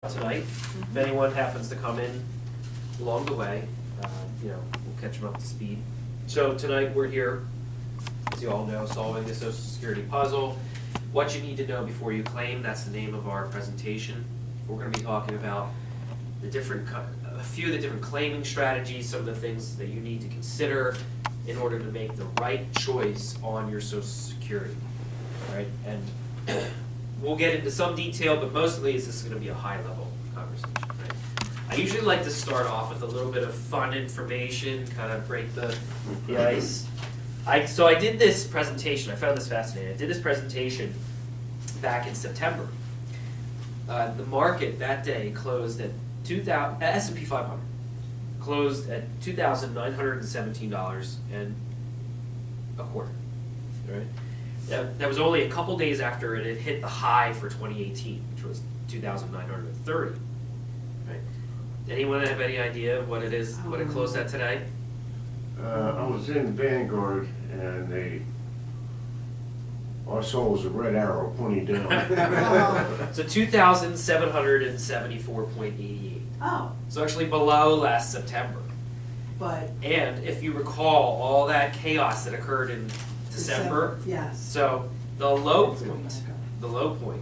tonight. If anyone happens to come in along the way, we'll catch them up to speed. So tonight we're here, as you all know, solving the Social Security puzzle. What you need to know before you claim, that's the name of our presentation. We're going to be talking about a few of the different claiming strategies, some of the things that you need to consider in order to make the right choice on your Social Security. Right? And we'll get into some detail, but mostly this is going to be a high-level conversation. Right? I usually like to start off with a little bit of fun information, kind of break the ice. So I did this presentation. I found this fascinating. I did this presentation back in September. The market that day closed at S&P 500 closed at $2,917 and a quarter. Right? That was only a couple days after it had hit the high for 2018, which was 2,930. Right? Anyone have any idea of what it is, what it closed at today? I was in Vanguard and I saw was a red arrow pointing down. So 2,774.88. Oh, So actually below last September. but. And if you recall all that chaos that occurred in December, Yes. so the low That's going point, back up. the low point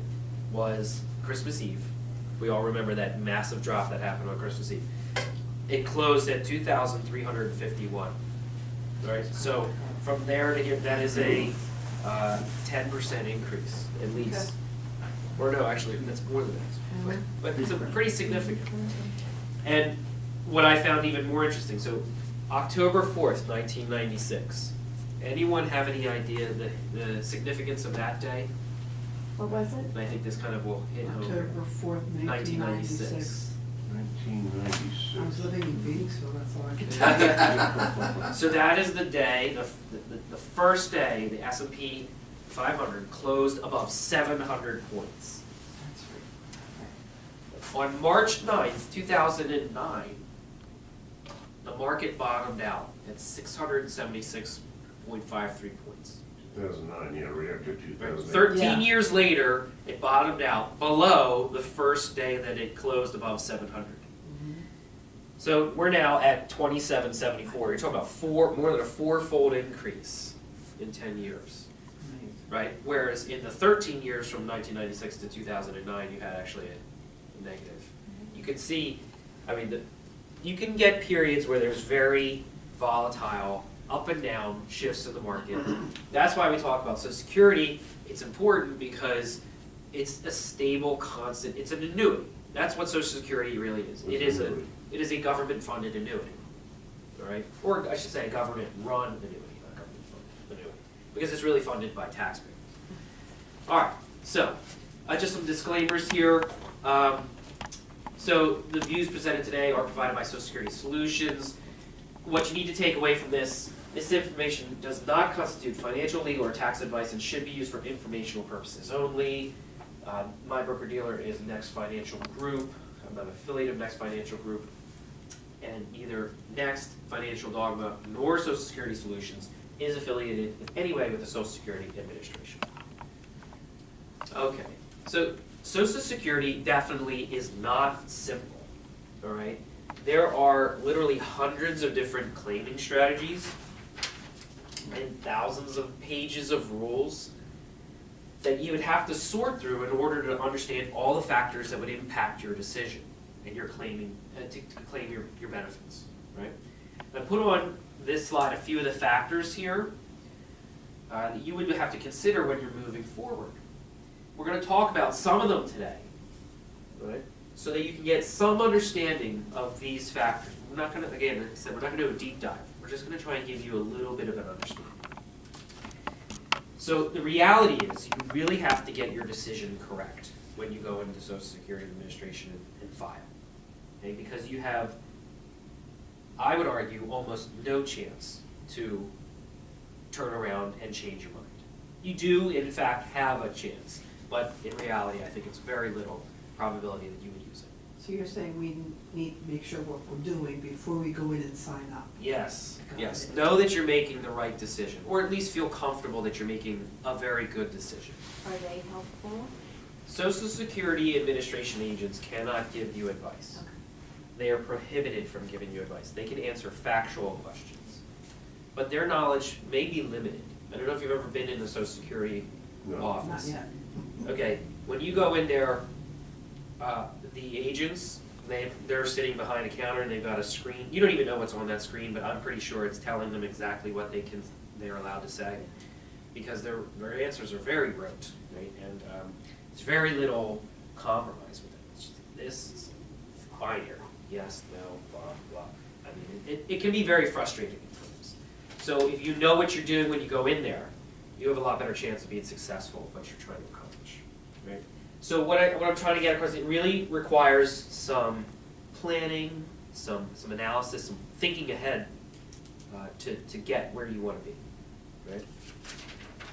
was Christmas Eve. We all remember that massive drop that happened on Christmas Eve. It closed at 2,351. Right? So from there to here, that is a 10% increase at least. Or no, actually, that's more than that. But it's a pretty significant. And what I found even more interesting, so October 4th, 1996. Anyone have any idea the significance of that day? What was it? And I think this kind of will hit home. October 4th, 1996. 1996. I was living in Phoenixville, that's all I could So that is the day, the first day, the S&P 500 closed above 700 points. On March 9th, 2009, the market bottomed out at 676.53 points. 2009, yeah, right after 2008. 13 Yeah. years later, it bottomed out below the first day that it closed above 700. So we're now at 2774. You're talking about more than a four-fold increase in 10 years, right? Whereas in the 13 years from 1996 to 2009, you had actually a negative. You can see, you can get periods where there's very volatile, up and down shifts in the market. That's why we talk about Social Security. It's important because it's a stable, constant, it's an annuity. That's what Social Security really is. It is a government-funded annuity, all right? Or I should say a government-run annuity, not government-funded annuity, because it's really funded by taxpayers. All right, so just some disclaimers here. So the views presented today are provided by Social Security Solutions. What you need to take away from this information does not constitute financial, legal, or tax advice and should be used for informational purposes only. My broker-dealer is Next Financial Group. I'm not an affiliate of Next Financial Group. And neither Next Financial Dogma nor Social Security Solutions is affiliated in any way with the Social Security Administration. Okay, so Social Security definitely is not simple, all right? There are literally hundreds of different claiming strategies and thousands of pages of rules that you would have to sort through in order to understand all the factors that would impact your decision and your claiming to claim your benefits, right? I put on this slide a few of the factors here that you would have to consider when you're moving forward. We're going to talk about some of them today, right? So that you can get some understanding of these factors. We're not going to, again, like I said, we're not going to do a deep dive. We're just going to try and give you a little bit of an understanding. So the reality is you really have to get your decision correct when you go into Social Security Administration and file. Okay? Because you have, I would argue, almost no chance to turn around and change your mind. You do, in fact, have a chance, but in reality, I think it's very little probability that you would use it. So you're saying we need to make sure what we're doing before we go in and sign up? Yes, Got yes. it. Know that you're making the right decision, or at least feel comfortable that you're making a very good decision. Are they helpful? Social Security Administration agents cannot give you advice. Okay. They are prohibited from giving you advice. They can answer factual questions, but their knowledge may be limited. I don't know if you've ever been in the Social Security No. Not office. yet. Okay, when you go in there, the agents, they're sitting behind a counter and they've got a screen. You don't even know what's on that screen, but I'm pretty sure it's telling them exactly what they're allowed to say, because their answers are very rote, right? And there's very little compromise with it. It's just, this is binary, yes, no, blah, blah. I mean, it can be very frustrating at times. So if you know what you're doing when you go in there, you have a lot better chance of being successful with what you're trying to accomplish, right? So what I'm trying to get across, it really requires some planning, some analysis, some thinking ahead to get where you want to be, right?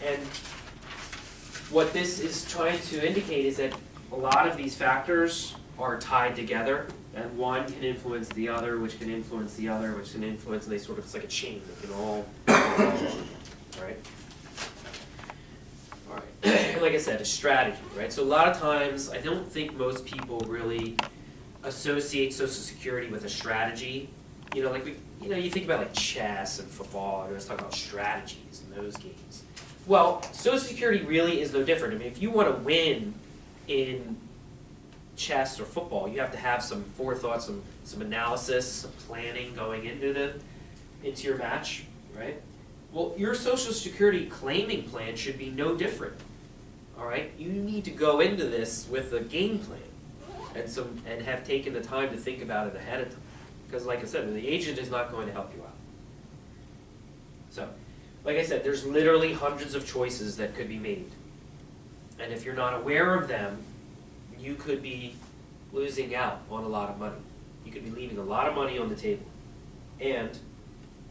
And what this is trying to indicate is that a lot of these factors are tied together, and one can influence the other, which can influence the other, which can influence, and they sort of, it's like a chain that can all, right? All right, like I said, a strategy, right? So a lot of times, I don't think most people really associate Social Security with a strategy. You know, like you think about like chess and football, and let's talk about strategies in those games. Well, Social Security really is no different. I mean, if you want to win in chess or football, you have to have some forethought, some analysis, some planning going into your match, right? Well, your Social Security claiming plan should be no different. All right, you need to go into this with a game plan and have taken the time to think about it ahead of time. Because, like I said, the agent is not going to help you out. So, like I said, there's literally hundreds of choices that could be made. And if you're not aware of them, you could be losing out on a lot of money. You could be leaving a lot of money on the table. And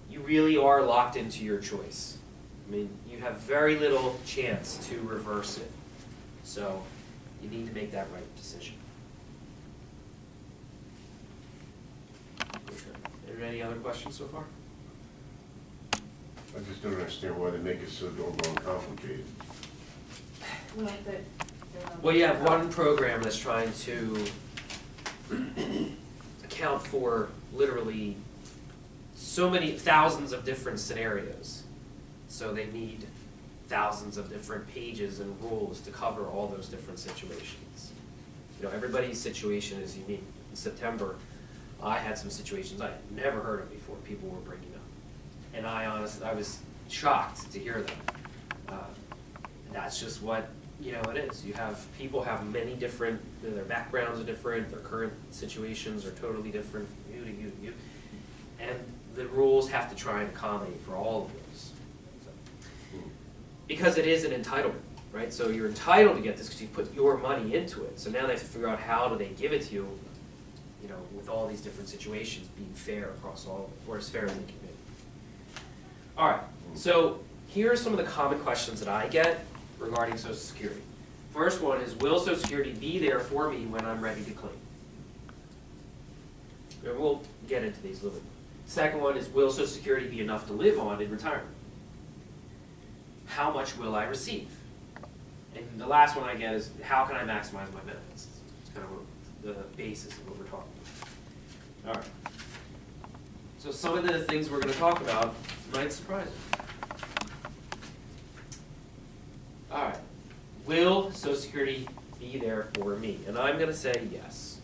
you really are locked into your choice. I mean, you have very little chance to reverse it. So, you need to make that right decision. Are there any other questions so far? I just don't understand why they make it so doggone complicated. Well, Well, you have one program that's trying to account for literally so many thousands of different scenarios. So they need thousands of different pages and rules to cover all those different situations. You know, everybody's situation is unique. In September, I had some situations I had never heard of before, people were bringing up. And I was shocked to hear them. That's just what, it is. People have many different, their backgrounds are different, their current situations are totally different from you to you to you. And the rules have to try and accommodate for all of those. So, because it is an entitlement, right? So you're entitled to get this because you put your money into it. So now they have to figure out how do they give it to you, with all these different situations being fair across all, or as fair as they can be. All right, so here are some of the common questions that I get regarding Social Security. First one is, will Social Security be there for me when I'm ready to claim? And we'll get into these a little bit. Second one is, will Social Security be enough to live on in retirement? How much will I receive? And the last one I get is, how can I maximize my benefits? It's kind of the basis of what we're talking about. All right. So some of the things we're going to talk about might surprise you. All right. Will Social Security be there for me? And I'm going to say yes.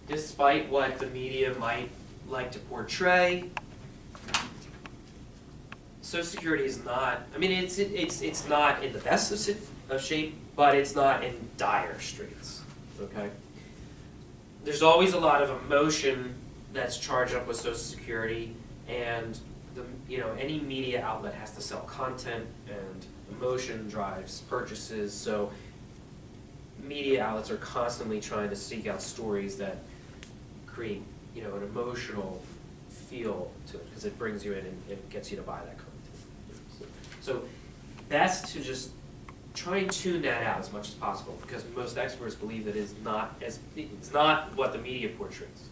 Despite what the media might like to portray, Social Security is not, it's not in the best of shape, but it's not in dire straits, okay? There's always a lot of emotion that's charged up with Social Security, and any media outlet has to sell content, and emotion drives purchases, so media outlets are constantly trying to seek out stories that create, an emotional feel to it, because it brings you in and it gets you to buy that content. So best to just try and tune that out as much as possible, because most experts believe that it's not what the media portrays.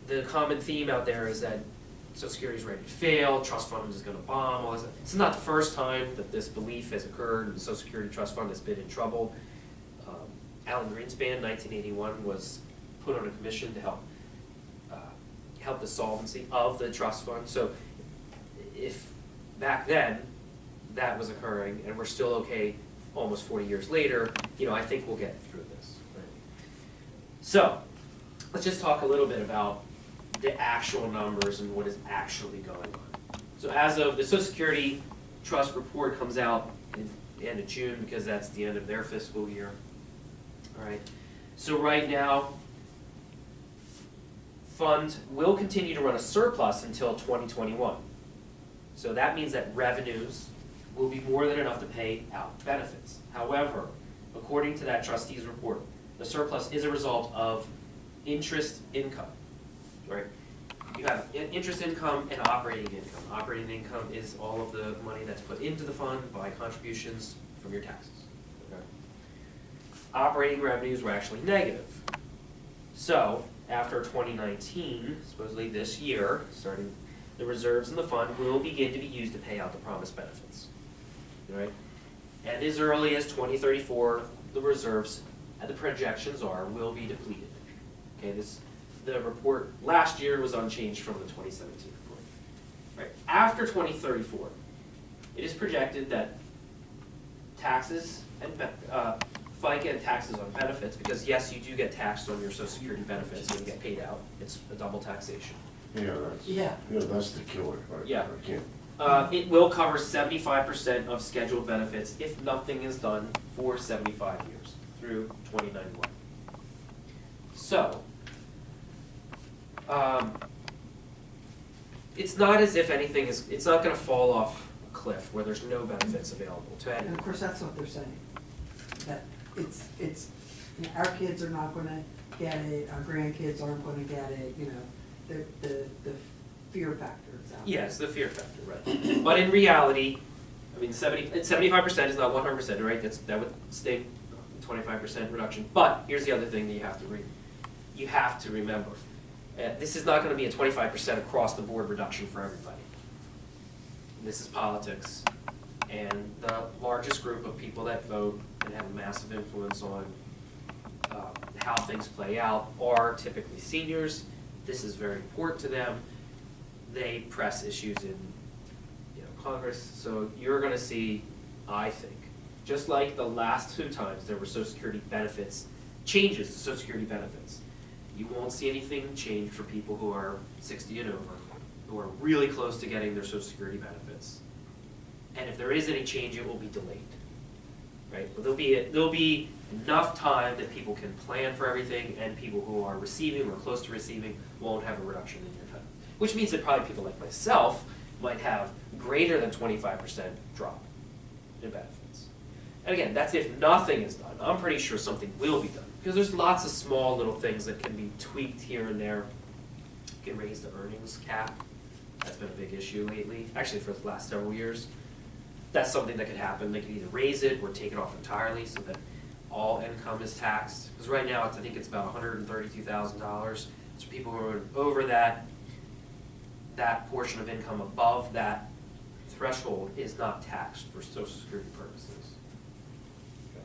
The common theme out there is that Social Security is ready to fail, trust fund is gonna bomb, all this. This is not the first time that this belief has occurred, and the Social Security trust fund has been in trouble. Alan Greenspan, 1981, was put on a commission to help the solvency of the trust fund. So if back then that was occurring and we're still okay almost 40 years later, I think we'll get through this. Right? So let's just talk a little bit about the actual numbers and what is actually going on. So as of the Social Security Trust report comes out in the end of June, because that's the end of their fiscal year. All right. So right now, fund will continue to run a surplus until 2021. So that means that revenues will be more than enough to pay out benefits. However, according to that trustee's report, the surplus is a result of interest income, right? You have interest income and operating income. Operating income is all of the money that's put into the fund by contributions from your taxes. Okay? Operating revenues were actually negative. So, after 2019, supposedly this year, starting, the reserves in the fund will begin to be used to pay out the promised benefits. Right? And as early as 2034, the reserves, the projections will be depleted. Okay, the report last year was unchanged from the 2017 report. Right? After 2034, it is projected that taxes and FICA and taxes on benefits, because yes, you do get taxed on your Social Security benefits when you get paid out. It's a double taxation. Yeah. That's the killer. Yeah. I can't. It will cover 75% of scheduled benefits if nothing is done for 75 years through 2091. So, it's not as if anything is, it's not going to fall off a cliff where there's no benefits available to And anyone. of course, that's what they're saying, that it's, our kids are not gonna get it, our grandkids aren't gonna get it, the fear factor is out there. Yes, the fear factor, right. But in reality, I mean, 75% is not 100%, right? That would stay 25% reduction. But here's the other thing that you have to remember. This is not going to be a 25% across the board reduction for everybody. This is politics, and the largest group of people that vote and have a massive influence on how things play out are typically seniors. This is very important to them. They press issues in Congress, so you're going to see, I think, just like the last 2 times there were Social Security benefits, changes to Social Security benefits. You won't see anything change for people who are 60 and over, who are really close to getting their Social Security benefits. And if there is any change, it will be delayed, right? But there'll be enough time that people can plan for everything, and people who are receiving or close to receiving won't have a reduction in their time. Which means that probably people like myself might have greater than 25% drop in benefits. And again, that's if nothing is done. I'm pretty sure something will be done, because there's lots of small little things that can be tweaked here and there. You can raise the earnings cap. That's been a big issue lately, actually for the last several years. That's something that could happen. They can either raise it or take it off entirely so that all income is taxed. Because right now, I think it's about $132,000. So people who are over that portion of income above that threshold is not taxed for Social Security purposes. Okay.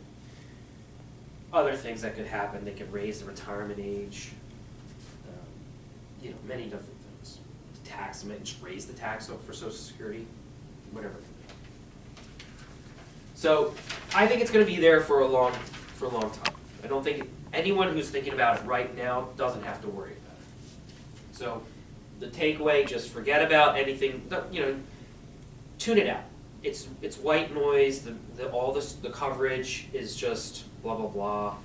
Other things that could happen, they could raise the retirement age, many different things. Tax, just raise the tax for Social Security, whatever. So I think it's going to be there for a long time. I don't think anyone who's thinking about it right now doesn't have to worry about it. So the takeaway, just forget about anything, tune it out. It's white noise, the coverage is just blah, blah, blah,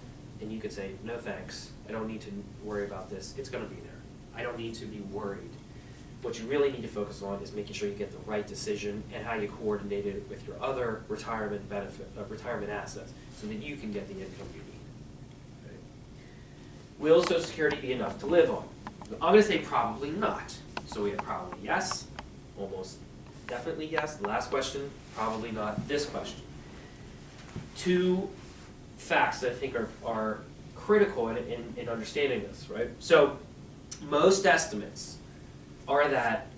and you could say, no thanks, I don't need to worry about this, it's gonna be there. I don't need to be worried. What you really need to focus on is making sure you get the right decision and how you coordinate it with your other retirement assets so that you can get the income you need. Okay. Will Social Security be enough to live on? I'm going to say probably not. So we have probably yes, almost definitely yes. The last question, probably not. This question. 2 facts that I think are critical in understanding this, right? So most estimates are that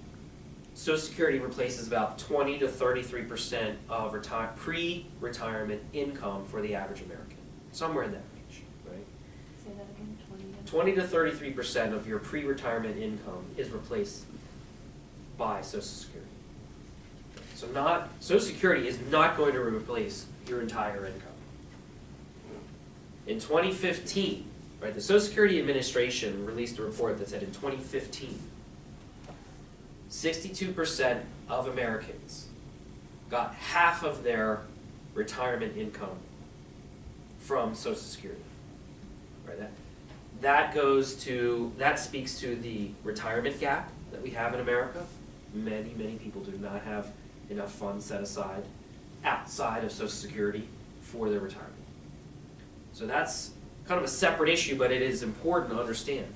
Social Security replaces about 20 to 33% of pre-retirement income for the average American, somewhere in that range, right? Say that again, 20 to 33% of your pre-retirement income is replaced by Social Security. So Social Security is not going to replace your entire income. In 2015, right, the Social Security Administration released a report that said in 2015, 62% of Americans got half of their retirement income from Social Security. Right? That speaks to the retirement gap that we have in America. Many, many people do not have enough funds set aside outside of Social Security for their retirement. So that's kind of a separate issue, but it is important to understand.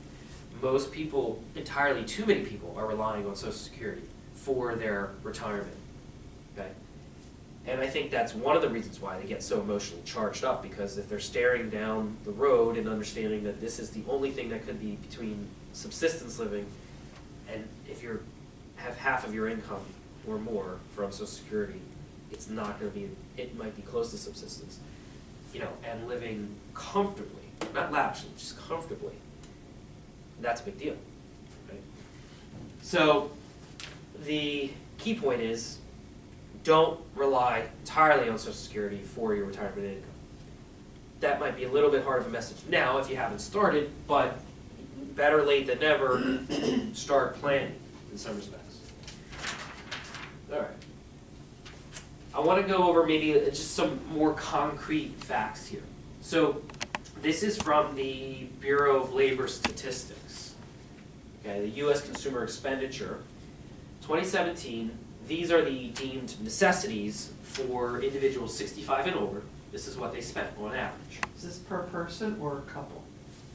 Most people, entirely too many people, are relying on Social Security for their retirement. Okay? And I think that's one of the reasons why they get so emotionally charged up, because if they're staring down the road and understanding that this is the only thing that could be between subsistence living, and if you have half of your income or more from Social Security, it's not going to be, it might be close to subsistence, and living comfortably, not lavishly, just comfortably, that's a big deal, right? So the key point is, don't rely entirely on Social Security for your retirement income. That might be a little bit hard of a message now if you haven't started, but better late than never, start planning in some respects. All right. I want to go over maybe just some more concrete facts here. So this is from the Bureau of Labor Statistics. Okay, the U.S. consumer expenditure, 2017. These are the deemed necessities for individuals 65 and older. This is what they spent on average. Is this per person or a couple?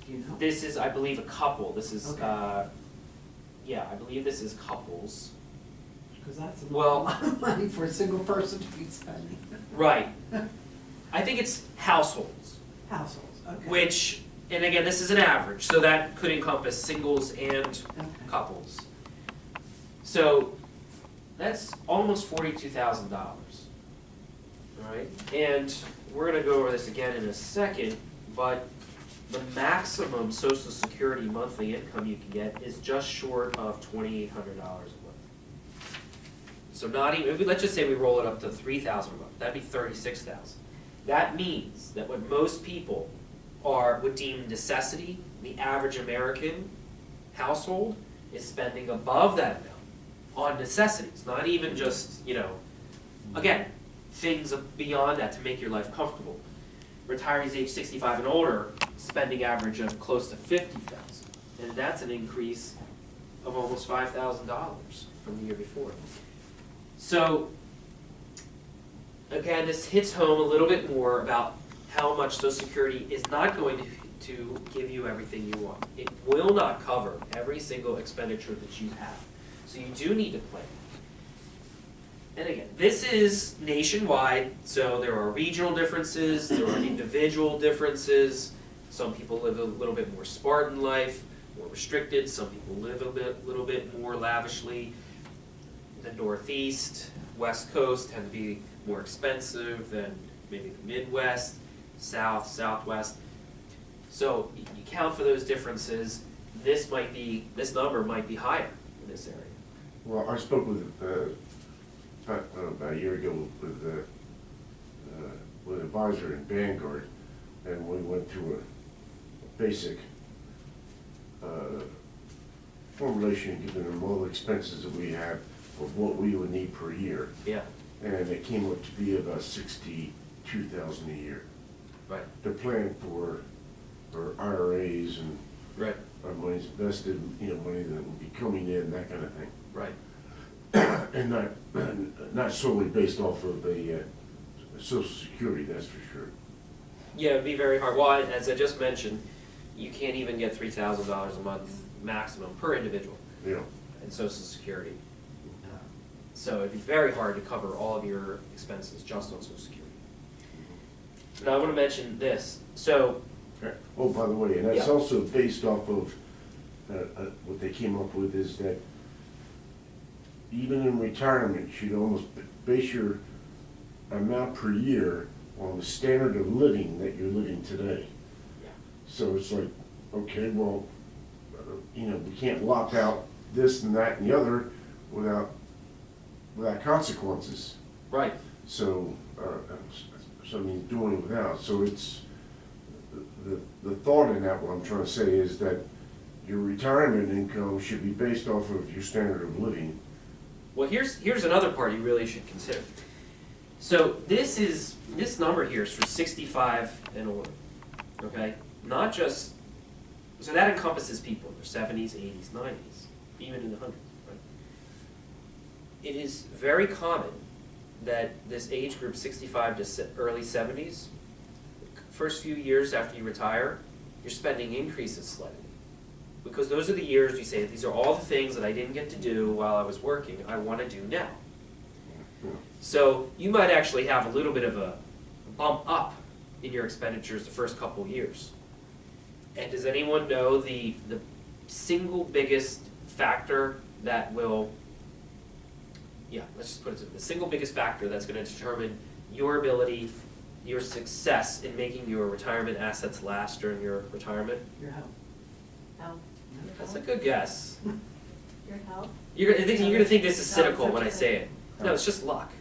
Do you know? This is, I believe, a couple. This is, Okay. I believe this is couples. Because that's a Well- lot of money for a single person to be spending. Right. I think it's households, Households, okay. which, and again, this is an average, so that could encompass singles and Okay. couples. So that's almost $42,000. All right, and we're going to go over this again in a second, but the maximum Social Security monthly income you can get is just short of $2,800 a month. So not even, let's just say we roll it up to $3,000 a month, that'd be $36,000. That means that what most people would deem necessity, the average American household is spending above that amount on necessities, not even just, again, things beyond that to make your life comfortable. Retirees age 65 and older, spending average of close to $50,000, and that's an increase of almost $5,000 from the year before. So, again, this hits home a little bit more about how much Social Security is not going to give you everything you want. It will not cover every single expenditure that you have. So you do need to plan. And again, this is nationwide, so there are regional differences, there are individual differences. Some people live a little bit more Spartan life, more restricted. Some people live a little bit more lavishly. The Northeast, West Coast tend to be more expensive than maybe the Midwest, South, Southwest. So you count for those differences. This number might be higher in this area. Well, I spoke with, about a year ago with an advisor in Vanguard, and we went through a basic formulation, giving them all the expenses that we have of what we would need per year. Yeah, And it came up to be about $62,000 a year. right, To plan for IRAs and right, our money's invested, money that will be coming in, that kind of thing. right. And not solely based off of a Social Security, that's for sure. Yeah, it'd be very hard. Well, as I just mentioned, you can't even get $3,000 a month maximum per individual Yeah. in Social Security. So it'd be very hard to cover all of your expenses just on Social Security. Now I want to mention this. So, Oh, by the way, and that's Yeah. also based off of, what they came up with is that even in retirement, you'd almost base your amount per year on the standard of living that you're living today. Yeah. So it's like, okay, well, we can't lock out this and that and the other without consequences. Right. So, so I mean, doing without. So it's, the thought in that, what I'm trying to say is that your retirement income should be based off of your standard of living. Well, here's another part you really should consider. So this number here is for 65 and older, okay? Not just, so that encompasses people in their 70s, 80s, 90s, even in the 100s, right? It is very common that this age group, 65 to early 70s, first few years after you retire, your spending increases slightly. Because those are the years you say, these are all the things that I didn't get to do while I was working, I want to do now. So you might actually have a little bit of a bump up in your expenditures the first couple of years. And does anyone know the single biggest factor that will, let's just put it to the single biggest factor that's going to determine your ability, your success in making your retirement assets last during your retirement? Your health. Health. That's a good guess. Your health? You're gonna think this is cynical when I say it. No, it's just luck.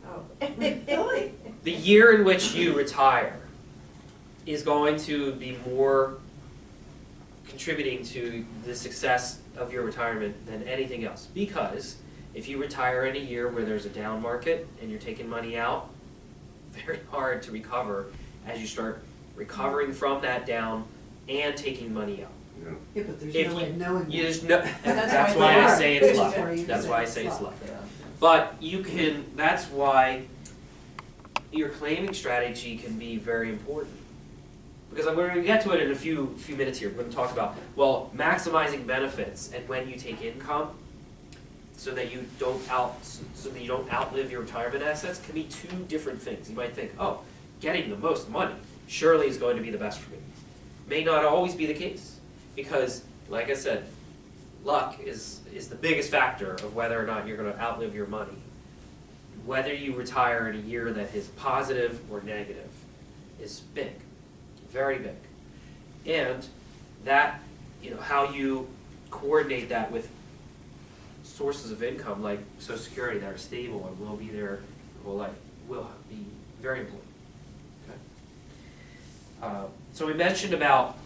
Oh. Really? The year in which you retire is going to be more contributing to the success of your retirement than anything else. Because if you retire in a year where there's a down market and you're taking money out, very hard to recover as you start recovering from that down and taking money out. Yeah, but there's If no way of knowing that. There's no, That's that's why why I it's say luck. it's luck. Which is where you That's say why I it's say it's luck. luck. But you can, that's why your claiming strategy can be very important. Because I'm going to get to it in a few minutes here. We're going to talk about, well, maximizing benefits and when you take income so that you don't outlive your retirement assets can be two different things. You might think, oh, getting the most money surely is going to be the best for me. May not always be the case. Because, like I said, luck is the biggest factor of whether or not you're going to outlive your money. Whether you retire in a year that is positive or negative is big, very big. And that, how you coordinate that with sources of income like Social Security that are stable and will be there your whole life will be very important. Okay. So we mentioned about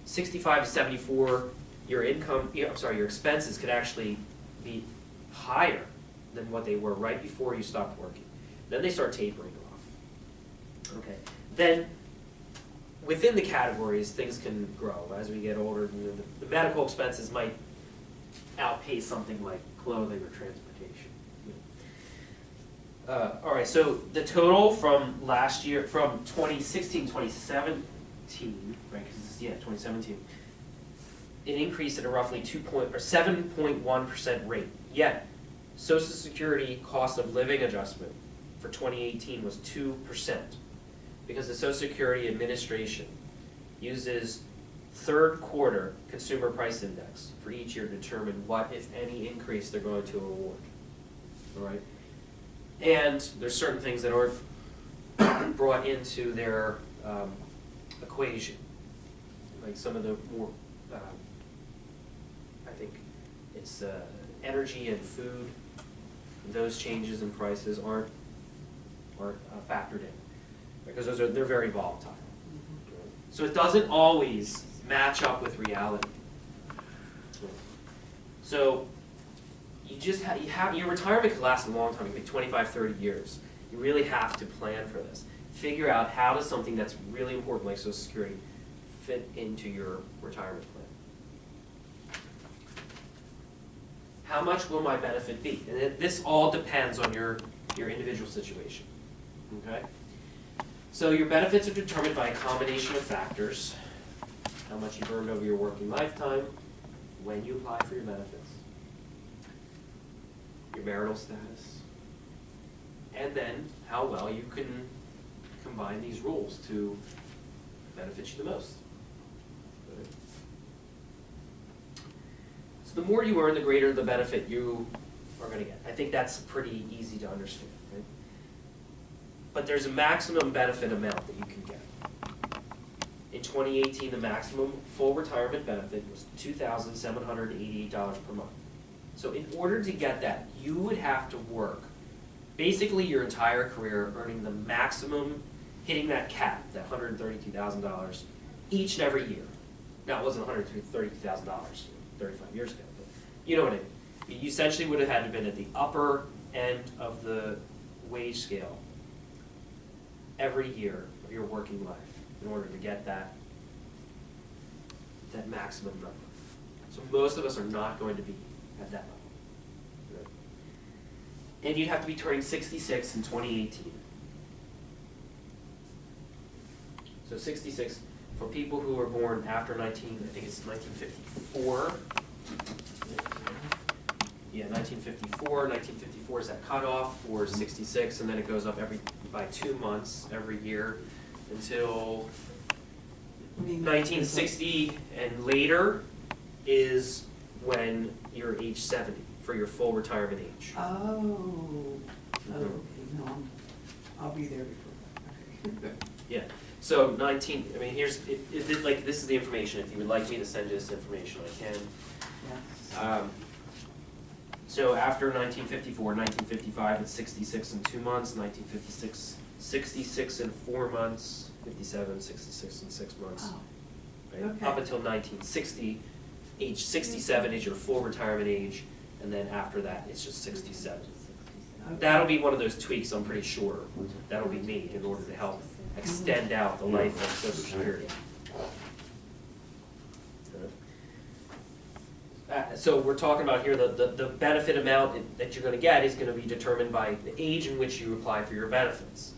65 to 74, your expenses could actually be higher than what they were right before you stopped working. Then they start tapering off. Okay. Then within the categories, things can grow as we get older. The medical expenses might outpace something like clothing or transportation. All right, so the total from last year, from 2016, 2017, right, because 2017, it increased at a roughly 7.1% rate. Yet, Social Security cost of living adjustment for 2018 was 2%, because the Social Security Administration uses third quarter consumer price index for each year to determine what, if any, increase they're going to award. All right, and there's certain things that are brought into their equation. Like some of the more, I think it's energy and food. Those changes in prices aren't factored in because they're very volatile. So it doesn't always match up with reality. So you have your retirement could last a long time. It could be 25, 30 years. You really have to plan for this. Figure out how does something that's really important like Social Security fit into your retirement plan. How much will my benefit be? And this all depends on your individual situation. Okay? So your benefits are determined by a combination of factors. How much you've earned over your working lifetime, when you apply for your benefits, your marital status, and then how well you can combine these rules to benefit you the most. So the more you earn, the greater the benefit you are gonna get. I think that's pretty easy to understand, right? But there's a maximum benefit amount that you can get. In 2018, the maximum full retirement benefit was $2,788 per month. So in order to get that, you would have to work basically your entire career earning the maximum, hitting that cap, that $132,000 each and every year. Now, it wasn't $132,000 35 years ago, but you know what I mean. You essentially would have had to been at the upper end of the wage scale every year of your working life in order to get that maximum number. So most of us are not going to be at that level. And you'd have to be turning 66 in 2018. So 66 for people who were born after 1954. Yeah, 1954 is that cutoff for 66, and then it goes up by 2 months every year until 1960 and later is when you're age 70 for your full retirement age. Oh, okay, no, I'll be there before that, okay. Yeah, so this is the information. If you would like me to send you this information, I can. Yes. So after 1954, 1955, it's 66 in 2 months, 1956, 66 in 4 months, 57, 66 in 6 months. Oh, Right? okay. Up until 1960, age 67 is your full retirement age, and then after that, it's just 67. Okay. That'll be one of those tweaks, I'm pretty sure, that'll be made in order to help extend out the life of Social Security. So we're talking about here, the benefit amount that you're gonna get is gonna be determined by the age in which you apply for your benefits.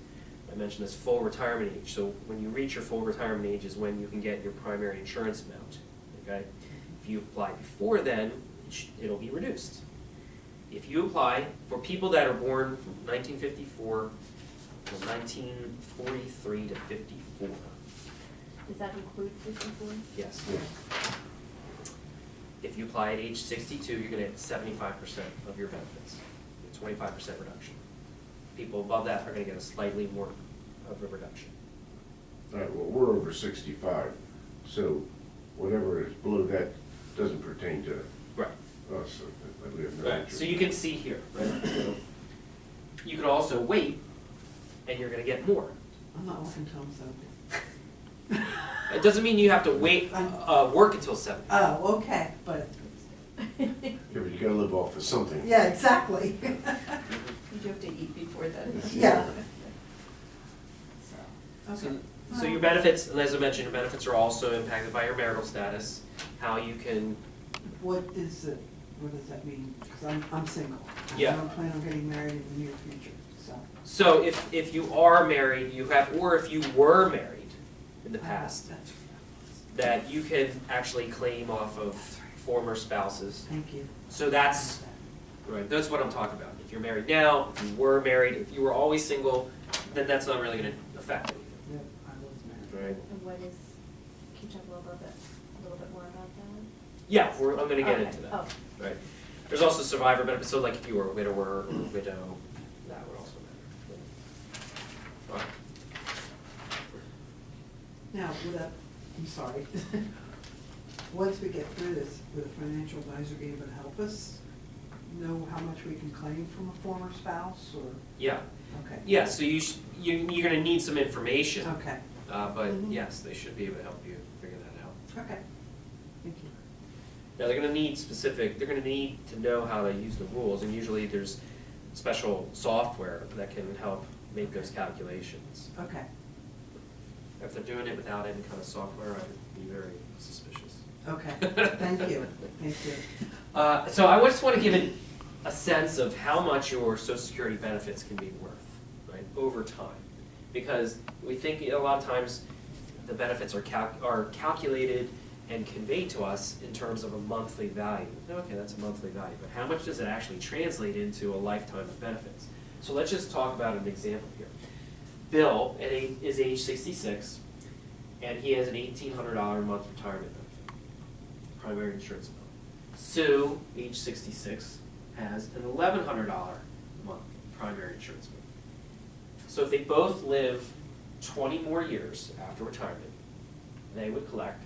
I mentioned this full retirement age, so when you reach your full retirement age is when you can get your primary insurance amount, okay? If you apply before then, it'll be reduced. If you apply, for people that are born from 1954 to 1943 to 54, Does that include 54? yes. If you apply at age 62, you're gonna get 75% of your benefits, a 25% reduction. People above that are gonna get a slightly more of a reduction. All right, well, we're over 65, so whatever is below that doesn't pertain to Right. us, so that we have no Right, interest. so you can see here, right? So you could also wait, and you're gonna get more. I'm not working till I'm 70. It doesn't mean you have to wait, work until 70. Oh, okay, but, Yeah, but you gotta live off of something. yeah, exactly. You do have to eat before then. Yeah. So, Okay. so your benefits, and as I mentioned, your benefits are also impacted by your marital status, how you can, What is it, what does that mean? Because I'm single. Yeah. I don't plan on getting married in the near future, so. so if you are married, you have, or if you were married in the past, That's- that you can actually claim off of former spouses. Thank you. So that's, right, that's what I'm talking about. If you're married now, if you were married, if you were always single, then that's not really gonna affect anything. Yeah, I was married. Right. And what is, can you talk a little bit more about that? Yeah, I'm gonna get Okay. into that. Oh, Right. There's also survivor benefits, so like if you were a widower or a widow, that would also matter. Now, I'm sorry. Once we get through this, would a financial advisor be able to help us know how much we can claim from a former spouse, or? Yeah, Okay. yeah, so you're gonna need some information, Okay, but Mhm. yes, they should be able to help you figure that out. okay. Thank you. Now, they're gonna need to know how to use the rules, and usually there's special software that can help make those calculations. Okay, If they're doing it without any kind of software, I'd be very suspicious. okay. Thank you, thank you. So I just want to give a sense of how much your Social Security benefits can be worth, right, over time. Because we think a lot of times the benefits are calculated and conveyed to us in terms of a monthly value. Okay, that's a monthly value, but how much does it actually translate into a lifetime of benefits? So let's just talk about an example here. Bill is age 66, and he has an $1,800 a month retirement benefit, primary insurance amount. Sue, age 66, has an $1,100 a month primary insurance payment. So if they both live 20 more years after retirement, they would collect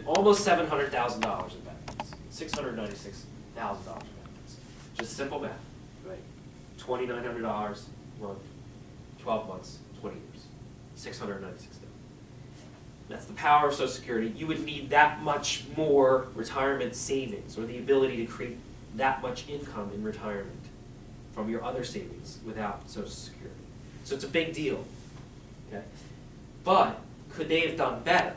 almost $700,000 in benefits, $696,000 in benefits. Just simple math, right? $2,900 a month, 12 months, 20 years, $696,000. That's the power of Social Security. You would need that much more retirement savings, or the ability to create that much income in retirement from your other savings without Social Security. So it's a big deal, okay? But could they have done better?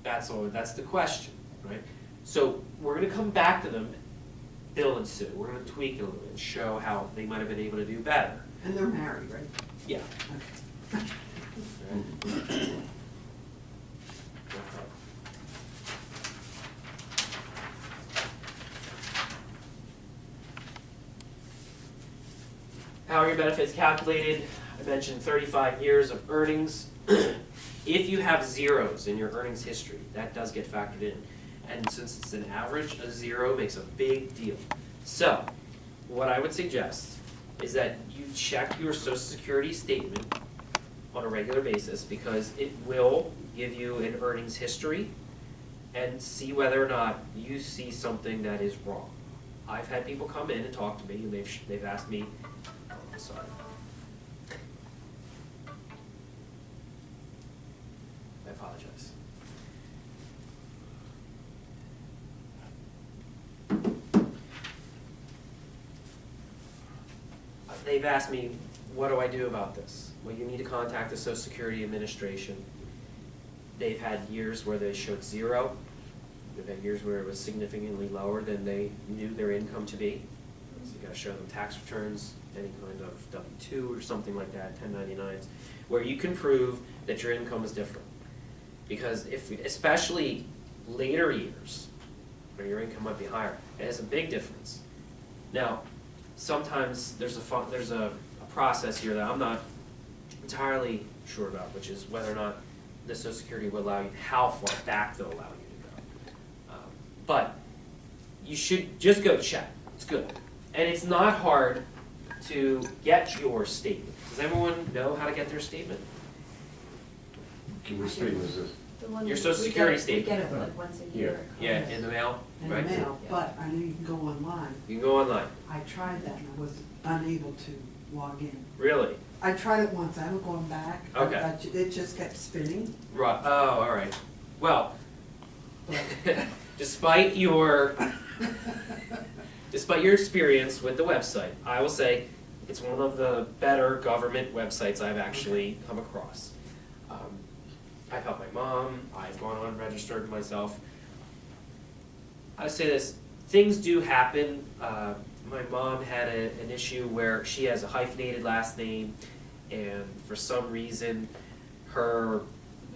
That's the question, right? So we're gonna come back to them, Bill and Sue. We're gonna tweak it a little bit and show how they might have been able to do better. And they're married, right? Yeah. Okay. Right. How are your benefits calculated? I mentioned 35 years of earnings. If you have zeros in your earnings history, that does get factored in. And since it's an average, a zero makes a big deal. So, what I would suggest is that you check your Social Security statement on a regular basis, because it will give you an earnings history and see whether or not you see something that is wrong. I've had people come in and talk to me, and they've asked me, oh, I'm sorry. I apologize. They've asked me, what do I do about this? Well, you need to contact the Social Security Administration. They've had years where they showed zero. They've had years where it was significantly lower than they knew their income to be. So you gotta show them tax returns, any kind of W-2 or something like that, 1099s, where you can prove that your income is different. Because especially later years, where your income might be higher, it has a big difference. Now, sometimes there's a process here that I'm not entirely sure about, which is whether or not the Social Security will allow you, how far back they'll allow you to go. But you should just go check. It's good. And it's not hard to get your statement. Does everyone know how to get their statement? What statement is this? The one Your we- Social we Security get- statement. We get it like once a year. Yeah, in the mail, In right? the mail, but I know you can go online. You can go online. I tried that and I was unable to log in. Really? I tried it once, I haven't gone back. Okay. It just kept spinning, Right. Oh, all right. Well, but despite your experience with the website, I will say it's one of the better government websites I've actually come across. I've helped my mom, I've gone on and registered myself. I would say this, things do happen. My mom had an issue where she has a hyphenated last name, and for some reason, her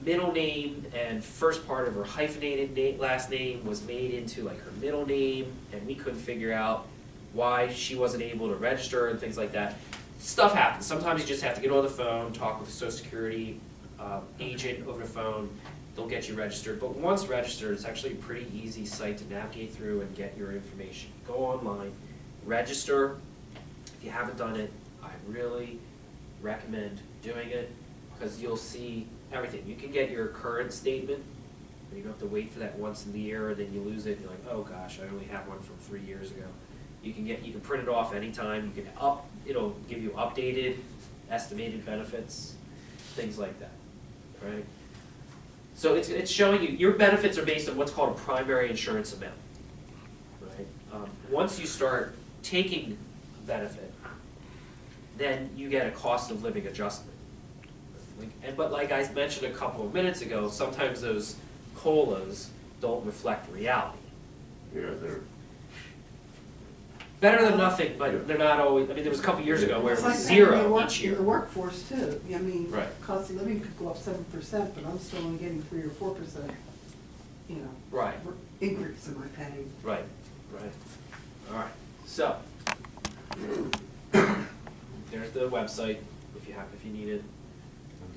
middle name and first part of her hyphenated last name was made into like her middle name, and we couldn't figure out why she wasn't able to register and things like that. Stuff happens. Sometimes you just have to get on the phone, talk with the Social Security agent over the phone. They'll get you registered. But once registered, it's actually a pretty easy site to navigate through and get your information. Go online, register. If you haven't done it, I really recommend doing it, because you'll see everything. You can get your current statement, and you don't have to wait for that once in the year, and then you lose it, and you're like, oh gosh, I only have one from 3 years ago. You can print it off anytime. You can it'll give you updated, estimated benefits, things like that, right? So it's showing you, your benefits are based on what's called a primary insurance amount, right? Once you start taking a benefit, then you get a cost of living adjustment. But like I mentioned a couple of minutes ago, sometimes those COLAs don't reflect reality. Yeah, they're, Better than nothing, but they're not always, I mean, there was a couple years ago where it it's was like that in the zero work- each In year. the workforce too, I mean, Right. cost of living could go up 7%, but I'm still only getting 3 or 4%, you know. Right. Increase in my pay. Right, right. All right, so, there's the website, if you need it.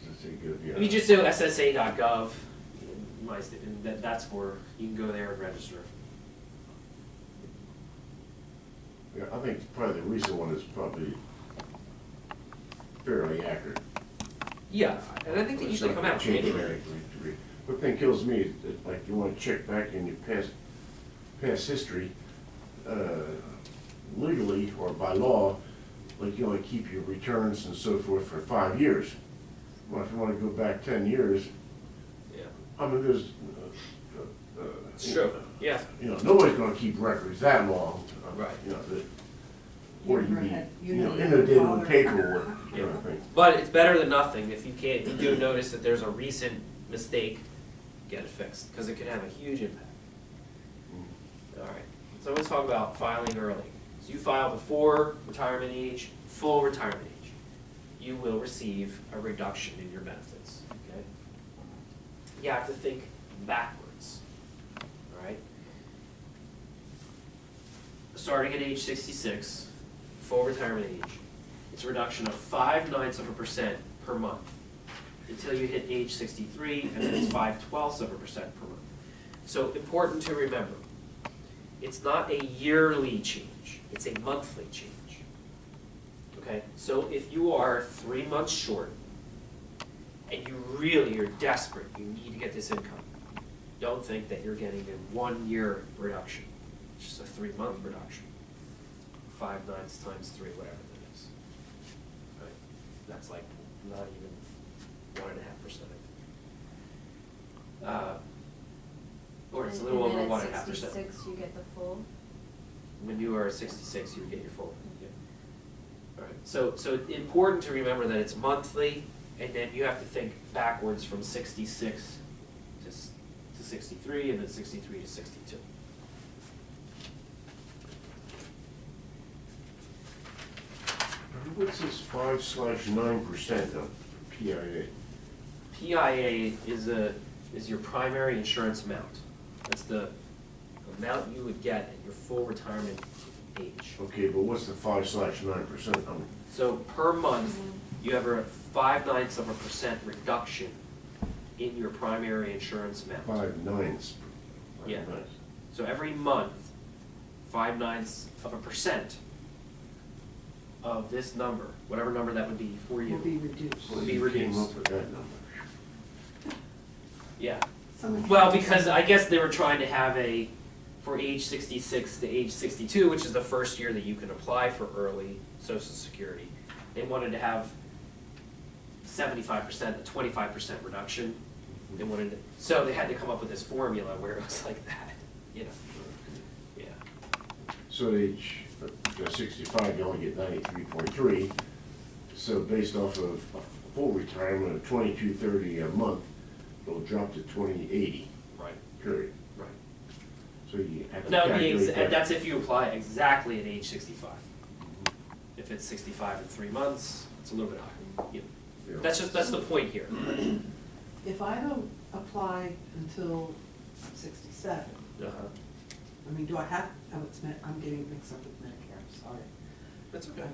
let's say good, yeah. If you just do ssa.gov, that's where you can go there and register. Yeah, I think probably the recent one is probably fairly accurate. Yeah, and I think they It's usually not come gonna out change anyway. dramatically. What thing kills me is that, like, you wanna check back in your past history, legally or by law, like, you only keep your returns and so forth for 5 years. Well, if you wanna go back 10 years, Yeah, I mean, there's, it's true, yeah. you know, nobody's gonna keep records that long. Right. You know, or you never be, had- you know, your inundated father. with paperwork, kind of thing. But it's better than nothing if you can't, if you do notice that there's a recent mistake, get it fixed, because it can have a huge impact. All right, so let's talk about filing early. So you file before retirement age, full retirement age, you will receive a reduction in your benefits, okay? You have to think backwards, all right? Starting at age 66, full retirement age, it's a reduction of 0.05% per month until you hit age 63, and then it's 0.05% per month. So important to remember, it's not a yearly change, it's a monthly change. Okay, so if you are 3 months short and you really are desperate, you need to get this income, don't think that you're getting a 1 year reduction. It's just a 3 month reduction. 5/9 times 3, whatever that is. Right? That's like not even 1.5%. Or it's a little over 1.5%. And then at 66, you get the full? When you are 66, you get your full. Yeah. All right. So it's important to remember that it's monthly, and then you have to think backwards from 66 to 63, and then 63 to 62. What's this 5/9% of PIA? PIA is your primary insurance amount. That's the amount you would get at your full retirement age. Okay, but what's the 5/9%? So per month, you have a 0.05% reduction in your primary insurance amount. 5/9. Yeah. So every month, 0.05% of this number, whatever number that would be for Will you. be reduced. Will be You came reduced. up with that number. Yeah. Someone- Well, because I guess they were trying to have for age 66 to age 62, which is the first year that you can apply for early Social Security, they wanted to have 75%, a 25% reduction. They wanted to, so they had to come up with this formula where it was like that, you know. Yeah. So at age 65, you only get 93.3. So based off of a full retirement of 2230 a month, it'll drop to 2080, Right. period. Right. So you have to That would be, calculate that. that's if you apply exactly at age 65. If it's 65 in 3 months, it's a little bit higher. Yeah. Yeah. That's the point here. If I don't apply until I'm 67, Uh-huh. I mean, do I have, I'm getting mixed up with Medicare, sorry. That's okay.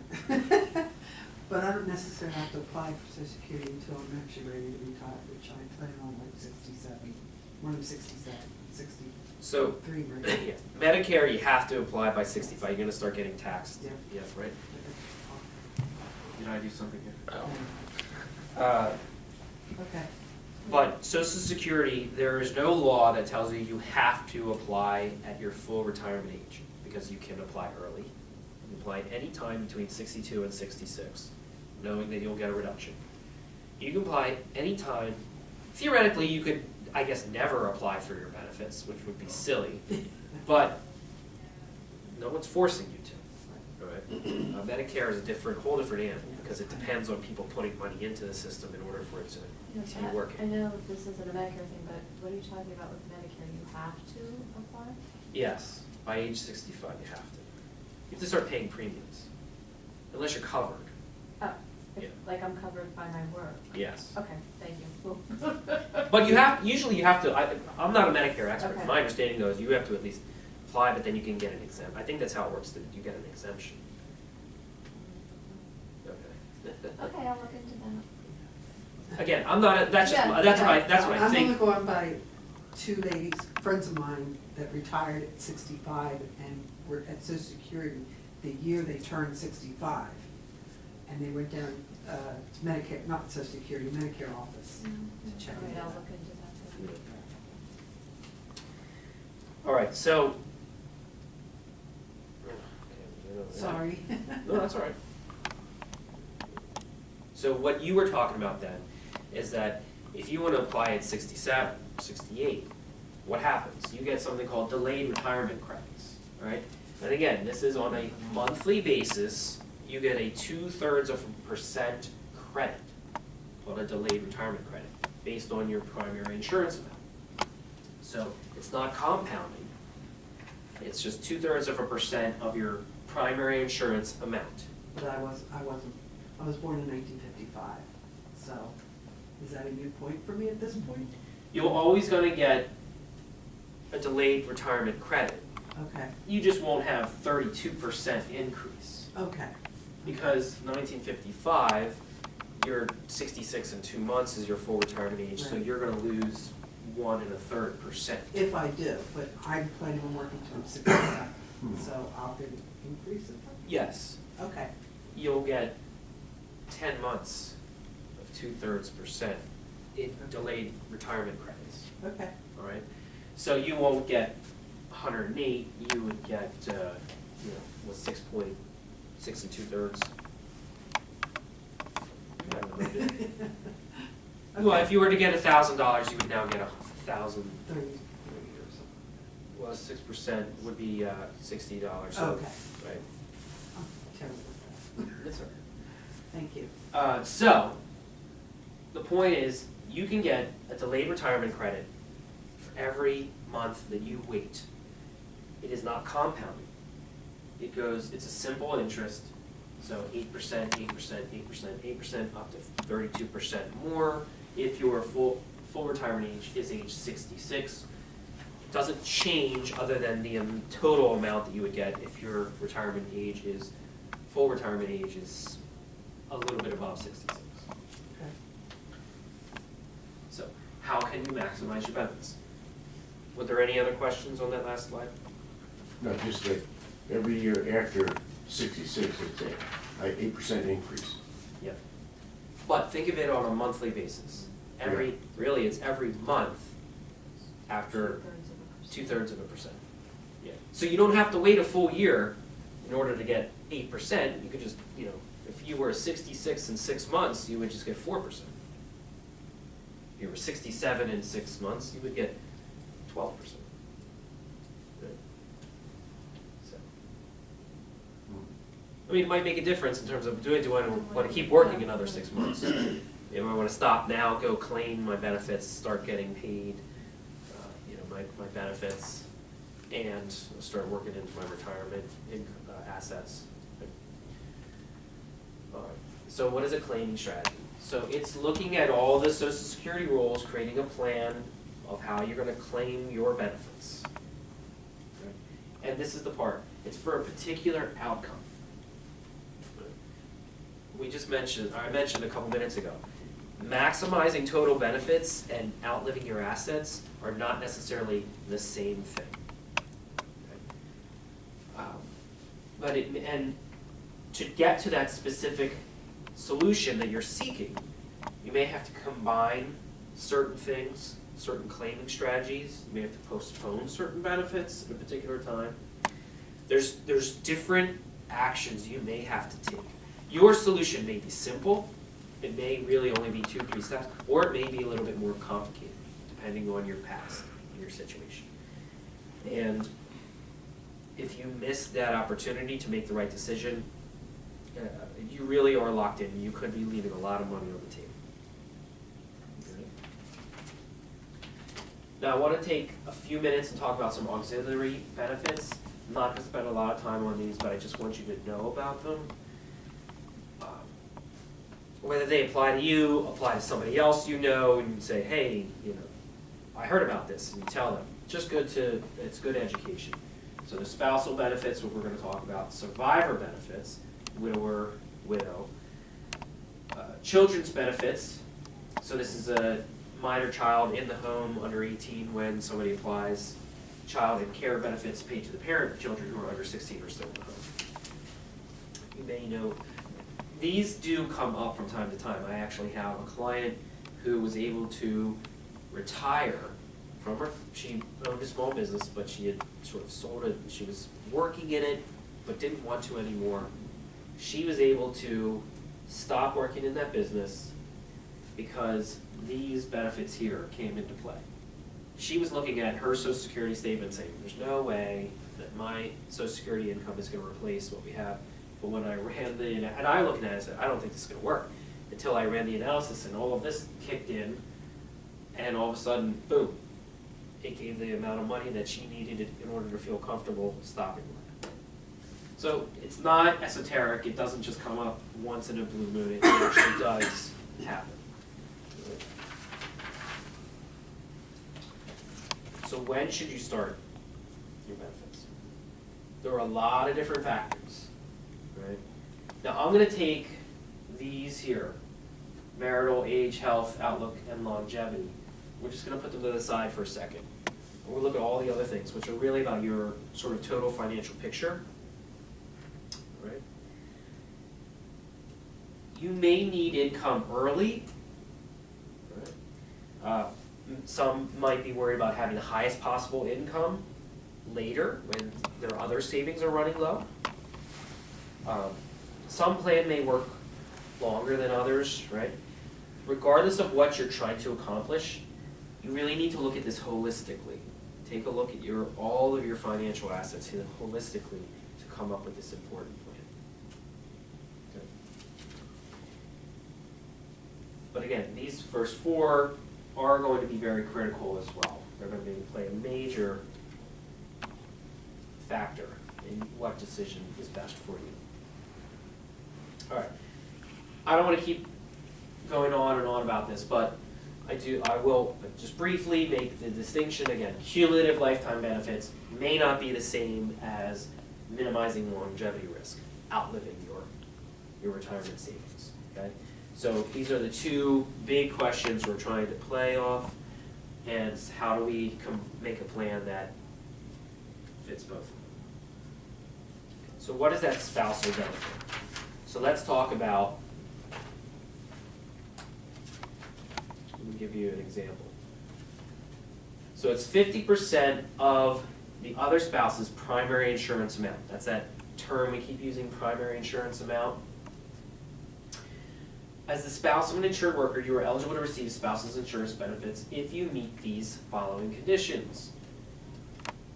But I don't necessarily have to apply for Social Security until I'm actually ready to retire, which I plan on like 67, when I'm 67, 63, So, right? yeah, Medicare, you have to apply by 65. You're gonna start getting taxed. Yeah. Yes, right? Did I do something here? Okay. But Social Security, there is no law that tells you you have to apply at your full retirement age, because you can apply early. You can apply at any time between 62 and 66, knowing that you'll get a reduction. You can apply any time. Theoretically, you could, I guess, never apply for your benefits, which would be silly, but no one's forcing you to. Right? Medicare is a whole different animal, because it depends on people putting money into the system in order for it to continue I working. know this isn't a Medicare thing, but what are you talking about with Medicare? You have to apply? Yes, by age 65 you have to. You have to start paying premiums, unless you're covered. Oh, Yeah. like I'm covered by my work? Yes. Okay, thank you. Cool. But usually you have to, I'm not a Medicare expert. Okay. My understanding though is you have to at least apply, but then you can get an exemption. I think that's how it works, that you get an exemption. Okay. Okay, I'll look into that. Again, I'm not, that's just, Yeah, that's yeah. what I I'm think. only going by two ladies, friends of mine, that retired at 65 and were at Social Security, the year they turned 65, and they went down to Medicare, not Social Security, Medicare office to check All it right, I'll out. look into that. All right, so. Sorry. No, that's all right. So what you were talking about then is that if you want to apply at 67, 68, what happens? You get something called delayed retirement credits, all right? And again, this is on a monthly basis. You get a 2/3% credit, called a delayed retirement credit, based on your primary insurance amount. So it's not compounding. It's just 2/3% of your primary insurance amount. But I was born in 1955, so is that a new point for me at this point? You're always going to get a delayed retirement credit. Okay, You just won't have 32% increase. okay, Because 1955, you're 66 and 2 months is your full retirement age, so Right. you're gonna lose 1 1/3%. if I do, but I'm planning on working till I'm 67, so I'll get an increase in that? Yes, Okay, you'll get 10 months of 2/3% in delayed retirement credits, okay, all right? So you won't get 108, you would get, what, 6.6 2/3? Well, if you were to get $1,000, you would now get 1,000. 30 or something. Well, 6% would be $60. So, Okay. right. I'm terrible with that. That's all Thank you. right. So, the point is, you can get a delayed retirement credit for every month that you wait. It is not compounding. It's a simple interest, so 8%, 8%, 8%, 8%, up to 32% more if your full retirement age is age 66. It doesn't change other than the total amount that you would get if your full retirement age is a little bit above 66. Okay. So, how can you maximize your benefits? Were there any other questions on that last slide? No, just that every year after 66, it's a 8% increase. Yep. But think of it on a monthly basis. Really, it's every month after 2/3%. Yeah. So you don't have to wait a full year in order to get 8%. You could just, if you were 66 in 6 months, you would just get 4%. If you were 67 in 6 months, you would get 12%. Right? So. I mean, it might make a difference in terms of, do I want to keep working another 6 months? I want to stop now, go claim my benefits, start getting paid, my benefits, and start working into my retirement assets. All right. So what is a claiming strategy? So it's looking at all the Social Security rules, creating a plan of how you're going to claim your benefits. Right? And this is the part. It's for a particular outcome. I mentioned a couple minutes ago, maximizing total benefits and outliving your assets are not necessarily the same thing. Okay? And to get to that specific solution that you're seeking, you may have to combine certain things, certain claiming strategies. You may have to postpone certain benefits at a particular time. There's different actions you may have to take. Your solution may be simple. It may really only be 2-3 steps, or it may be a little bit more complicated, depending on your past and your situation. And if you miss that opportunity to make the right decision, you really are locked in. You could be leaving a lot of money on the table. Okay. Now, I want to take a few minutes and talk about some auxiliary benefits. I'm not going to spend a lot of time on these, but I just want you to know about them. Whether they apply to you, apply to somebody else and you say, hey, I heard about this, and you tell them. It's good education. So the spousal benefits, what we're going to talk about, survivor benefits, widower, widow, children's benefits. So this is a minor child in the home under 18 when somebody applies. Child and care benefits paid to the parent of children who are under 16 or still in the home. you may know, these do come up from time to time. I actually have a client who was able to retire from her, she owned a small business, but she had sort of sold it, she was working in it, but didn't want to anymore. She was able to stop working in that business because these benefits here came into play. She was looking at her Social Security statement saying, there's no way that my Social Security income is gonna replace what we have. But when I ran and I looked at it and said, I don't think this is gonna work. Until I ran the analysis and all of this kicked in, and all of a sudden, boom, it gave the amount of money that she needed in order to feel comfortable stopping work. So it's not esoteric, it doesn't just come up once in a blue moon, it actually does happen. So when should you start your benefits? There are a lot of different factors, right? Now I'm gonna take these here, marital, age, health, outlook, and longevity. We're just gonna put them to the side for a second. And we'll look at all the other things, which are really about your sort of total financial picture, right? You may need income early, right? Some might be worried about having the highest possible income later when their other savings are running low. Some plan may work longer than others, right? Regardless of what you're trying to accomplish, you really need to look at this holistically. Take a look at all of your financial assets here holistically to come up with this important plan. Okay. But again, these first four are going to be very critical as well. They're going to play a major factor in what decision is best for you. All right. I don't want to keep going on and on about this, but I will just briefly make the distinction again. Cumulative lifetime benefits may not be the same as minimizing longevity risk, outliving your retirement savings. Okay? So these are the two big questions we're trying to play off, and how do we make a plan that fits both of them. So what is that spousal benefit? So let's talk about, let me give you an example. So it's 50% of the other spouse's primary insurance amount. That's that term we keep using, primary insurance amount. As the spouse of an insured worker, you are eligible to receive spouse's insurance benefits if you meet these following conditions.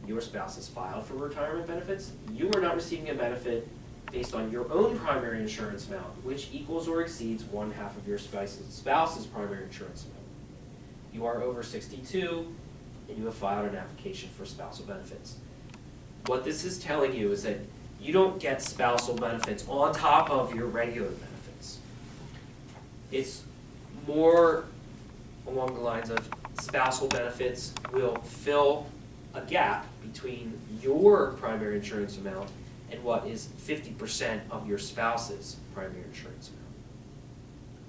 Your spouse has filed for retirement benefits. You are not receiving a benefit based on your own primary insurance amount, which equals or exceeds 1/2 of your spouse's primary insurance amount. You are over 62, and you have filed an application for spousal benefits. What this is telling you is that you don't get spousal benefits on top of your regular benefits. It's more along the lines of spousal benefits will fill a gap between your primary insurance amount and what is 50% of your spouse's primary insurance amount,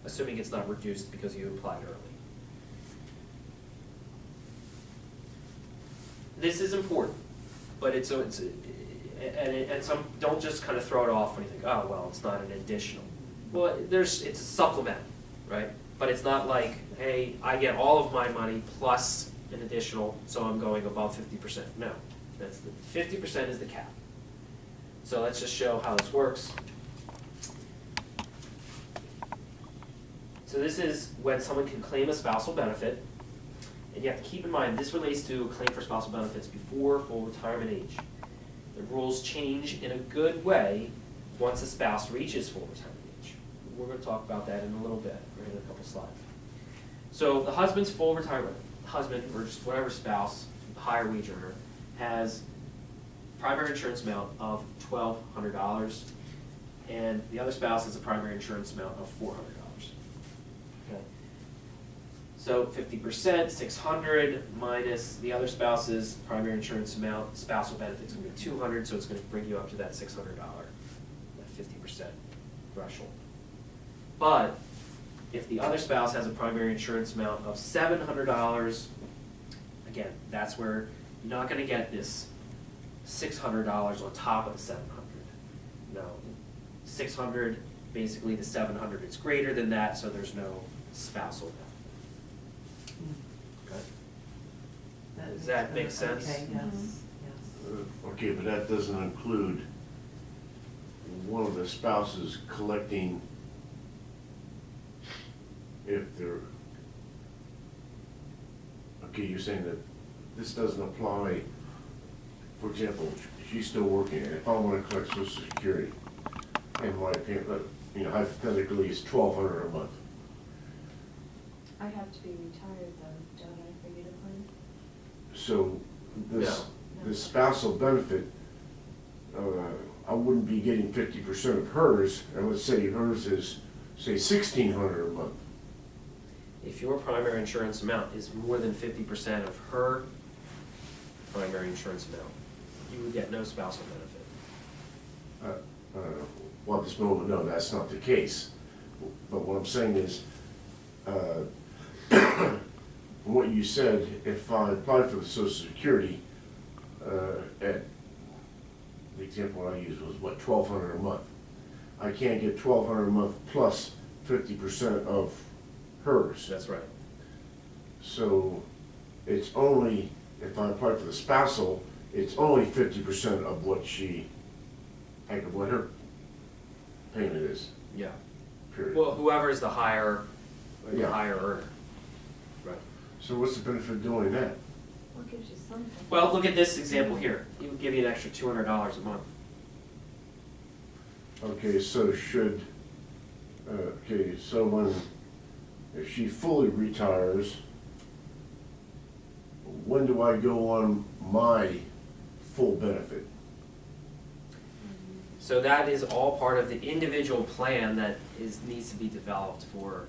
assuming it's not reduced because you applied early. This is important, but and some don't just kind of throw it off when you think, oh well, it's not an additional. Well, it's a supplement, right? But it's not like, hey, I get all of my money plus an additional, so I'm going above 50%. No, that's the 50% is the cap. So let's just show how this works. So this is when someone can claim a spousal benefit, and you have to keep in mind this relates to a claim for spousal benefits before full retirement age. The rules change in a good way once a spouse reaches full retirement age. We're going to talk about that in a little bit, or in a couple slides. So the husband's full retirement, husband or just whatever spouse, higher wage earner, has primary insurance amount of $1,200, and the other spouse has a primary insurance amount of $400. Okay. So 50%, 600 minus the other spouse's primary insurance amount, spousal benefits going to be $200, so it's going to bring you up to that $600, that 50% threshold. But if the other spouse has a primary insurance amount of $700, again, that's where you're not going to get this $600 on top of the $700. No, 600, basically the 700 is greater than that, so there's no spousal benefit. Okay. Does that make sense? Okay, yes, Mhm. yes. Okay, but that doesn't include one of the spouses collecting if they're, okay, you're saying that this doesn't apply, for example, she's still working, and if I wanna collect social security, and my payment, hypothetically, is $1,200 a month. I have to be retired though, don't I, for you to claim? So this, No. the spousal benefit, I wouldn't be getting 50% of hers, and let's say hers is, say, $1,600 a month. If your primary insurance amount is more than 50% of her primary insurance amount, you would get no spousal benefit. Well, at this moment, no, that's not the case. But what I'm saying is, from what you said, if I applied for the Social Security, at, the example I used was what, $1,200 a month. I can't get $1,200 a month plus 50% of hers. That's right. So it's only, if I apply for the spousal, it's only 50% of what what her payment is, Yeah. period. Well, whoever is the higher Yeah. earner. Right. So what's the benefit of doing that? What gives you something? Well, look at this example here. It would give you an extra $200 a month. Okay, so if she fully retires, when do I go on my full benefit? So that is all part of the individual plan that needs to be developed for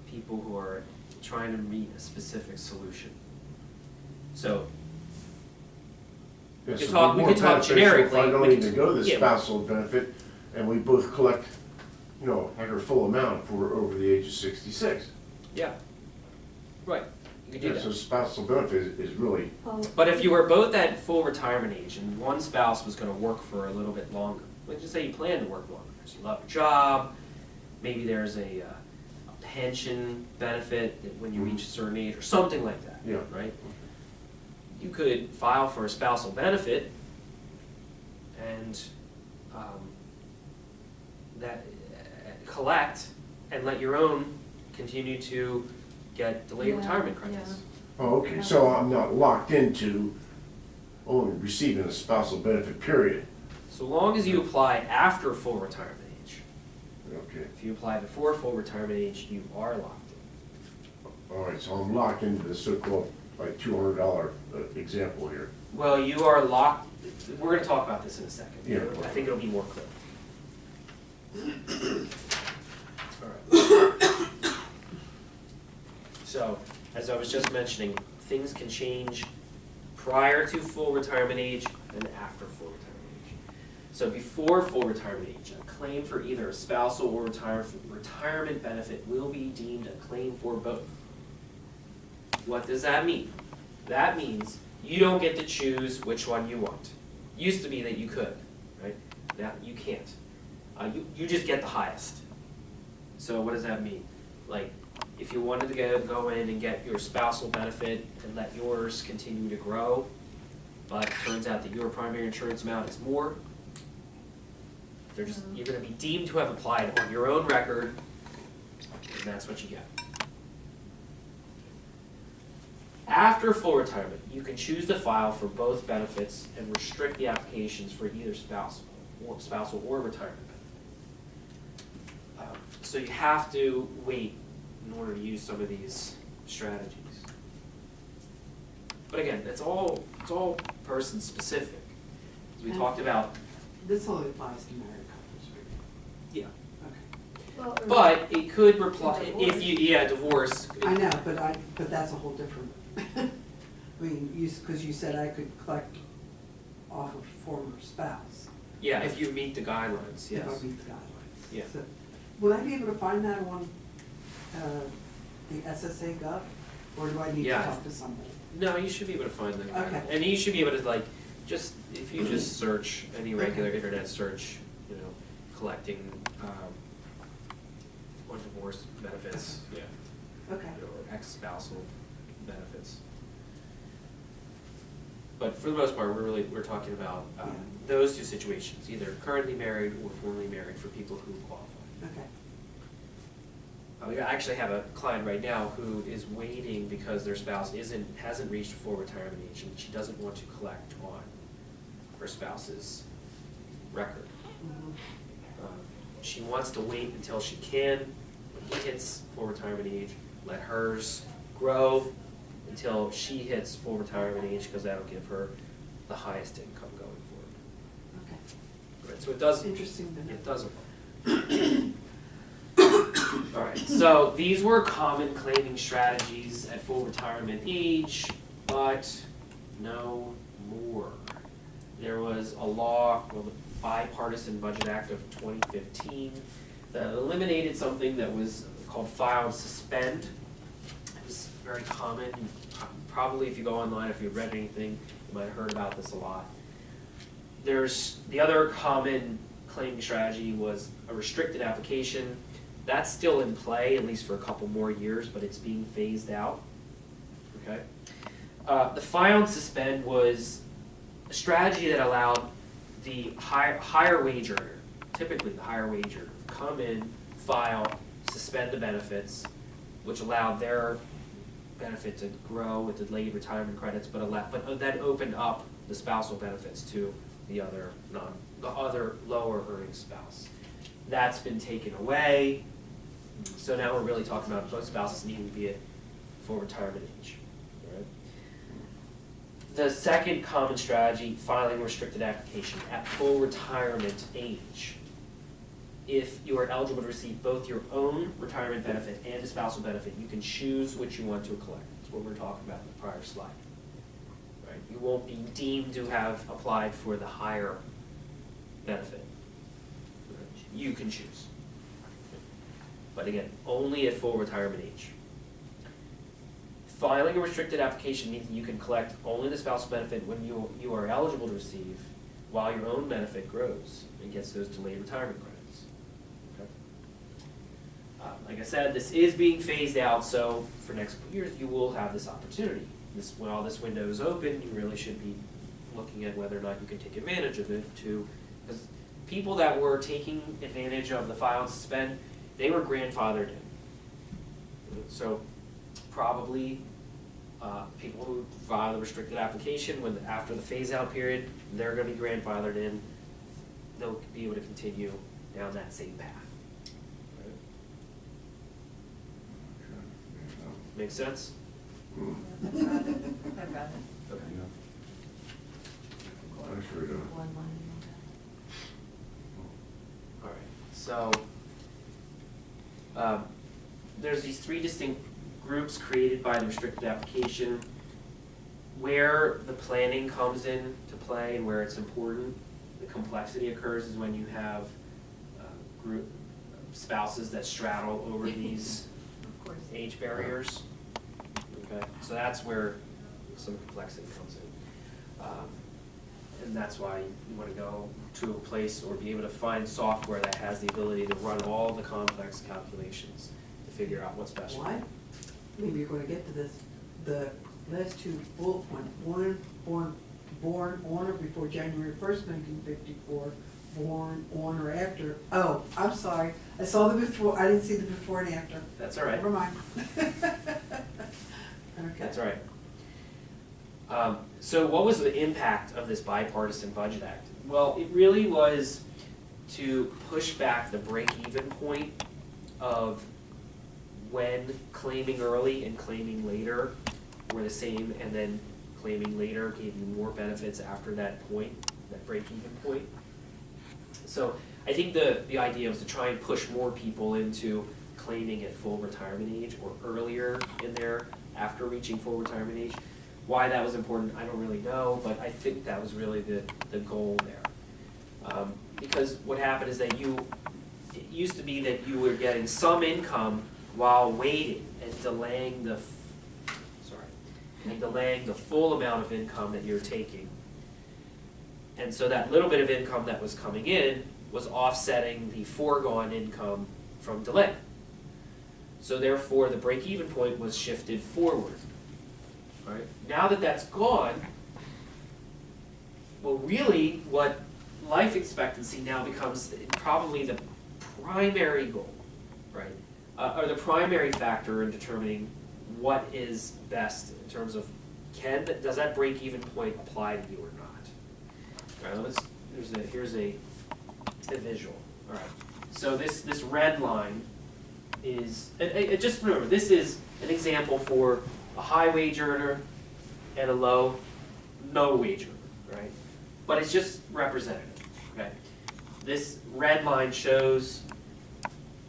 people who are trying to meet a specific solution. So Yeah, We could so talk- it'd be we more could talk beneficial generically. If I don't We could- even go the yeah. spousal benefit, and we both collect, like her full amount for over the age of 66. yeah, right, you could do Yeah, so that. spousal benefit is really, Well, But if you were both at full retirement age and one spouse was going to work for a little bit longer, let's just say you plan to work longer because you love your job, maybe there's a pension benefit that when you reach a certain age or something like that, Yeah. right? You could file for a spousal benefit and collect and let your own continue to get delayed Yeah, retirement credits. yeah. oh, okay, so I'm not locked into only receiving a spousal benefit, period. So long as you apply after full retirement age. Okay, If you apply before full retirement age, you are locked in. all right, so I'm locked into the so-called like $200 example here. Well, you are locked, we're gonna talk about this in a second. Yeah. I think it'll be more clear. Alright. So, as I was just mentioning, things can change prior to full retirement age and after full retirement age. So before full retirement age, a claim for either a spousal or retirement benefit will be deemed a claim for both. What does that mean? That means you don't get to choose which one you want. Used to be that you could, right? Now you can't. You just get the highest. So what does that mean? Like, if you wanted to go in and get your spousal benefit and let yours continue to grow, but it turns out that your primary insurance amount is more, you're gonna be deemed to have applied on your own record, and that's what you get. After full retirement, you can choose to file for both benefits and restrict the applications for either spousal or retirement benefit. So you have to wait in order to use some of these strategies. But again, it's all person specific. As we And- talked about, This only applies to married couples, right? yeah. Okay. well, But it could reply, if you, divorce. I know, but that's a whole different, I mean, because you said I could collect off of former spouse. Yeah, if you meet the guidelines, If I yes. meet the guidelines. Yeah. So, would I be able to find that on, the SSA Gov, or do I need to Yeah. talk to somebody? No, you should be able to find them. Okay. And you should be able to if you just search any regular internet search, collecting, or divorce benefits, yeah, Okay, or ex-spousal benefits. But for the most part, we're talking about, Yeah. those two situations, either currently married or formerly married for people who qualify. okay. I actually have a client right now who is waiting because their spouse hasn't reached full retirement age, and she doesn't want to collect on her spouse's record. Mhm. She wants to wait until she can, when he hits full retirement age, let hers grow until she hits full retirement age, because that'll give her the highest income going forward. Okay. Right, so it does, Interesting to know. it doesn't work. All right, so these were common claiming strategies at full retirement age, but no more. There was a law, well, the Bipartisan Budget Act of 2015, that eliminated something that was called file and suspend. It was very common. Probably if you go online, if you've read anything, you might have heard about this a lot. There's the other common claiming strategy was a restricted application. That's still in play, at least for a couple more years, but it's being phased out. Okay. The file and suspend was a strategy that allowed the higher wage earner, typically the higher wage earner, come in, file, suspend the benefits, which allowed their benefit to grow with delayed retirement credits, but then opened up the spousal benefits to the other lower earning spouse. That's been taken away, so now we're really talking about both spouses needing to be at full retirement age. All right? The second common strategy, filing a restricted application at full retirement age. If you are eligible to receive both your own retirement benefit and a spousal benefit, you can choose which you want to collect. That's what we were talking about in the prior slide. Right? You won't be deemed to have applied for the higher benefit. You can choose. But again, only at full retirement age. Filing a restricted application means that you can collect only the spousal benefit when you are eligible to receive, while your own benefit grows and gets those delayed retirement credits. Okay? Like I said, this is being phased out, so for next couple years you will have this opportunity. While this window is open, you really should be looking at whether or not you can take advantage of it because people that were taking advantage of the file and suspend, they were grandfathered in. So probably people who file the restricted application after the phase out period, they're going to be grandfathered in. They'll be able to continue down that same path. Right? Make sense? I've got it. I've got it. Okay. I sure do. One line. All right. So there's these three distinct groups created by the restricted application. Where the planning comes in to play and where it's important, the complexity occurs is when you have group spouses that straddle over these Of course. age barriers. Okay, so that's where some complexity comes in. And that's why you want to go to a place or be able to find software that has the ability to run all the complex calculations to figure out what's best. Why? Maybe you're gonna get to this, the last two bullet points, born on or before January 1st, 1954, born on or after, oh, I'm sorry, I saw the before, I didn't see the before and after. That's all right. Never mind. Okay. That's all right. So what was the impact of this bipartisan budget act? Well, it really was to push back the break-even point of when claiming early and claiming later were the same, and then claiming later gave you more benefits after that point, that break-even point. So I think the idea was to try and push more people into claiming at full retirement age or earlier in there after reaching full retirement age. Why that was important, I don't really know, but I think that was really the goal there. Because what happened is that it used to be that you were getting some income while waiting and delaying the full amount of income that you're taking. And so that little bit of income that was coming in was offsetting the foregone income from delay. So therefore, the break-even point was shifted forward. Right? Now that that's gone, well, really, what life expectancy now becomes probably the primary goal, right? Or the primary factor in determining what is best in terms of does that break-even point apply to you or not? All right, here's a visual. All right, so this red line is, just remember, this is an example for a high wage earner and a no wage earner, right? But it's just representative, okay? This red line shows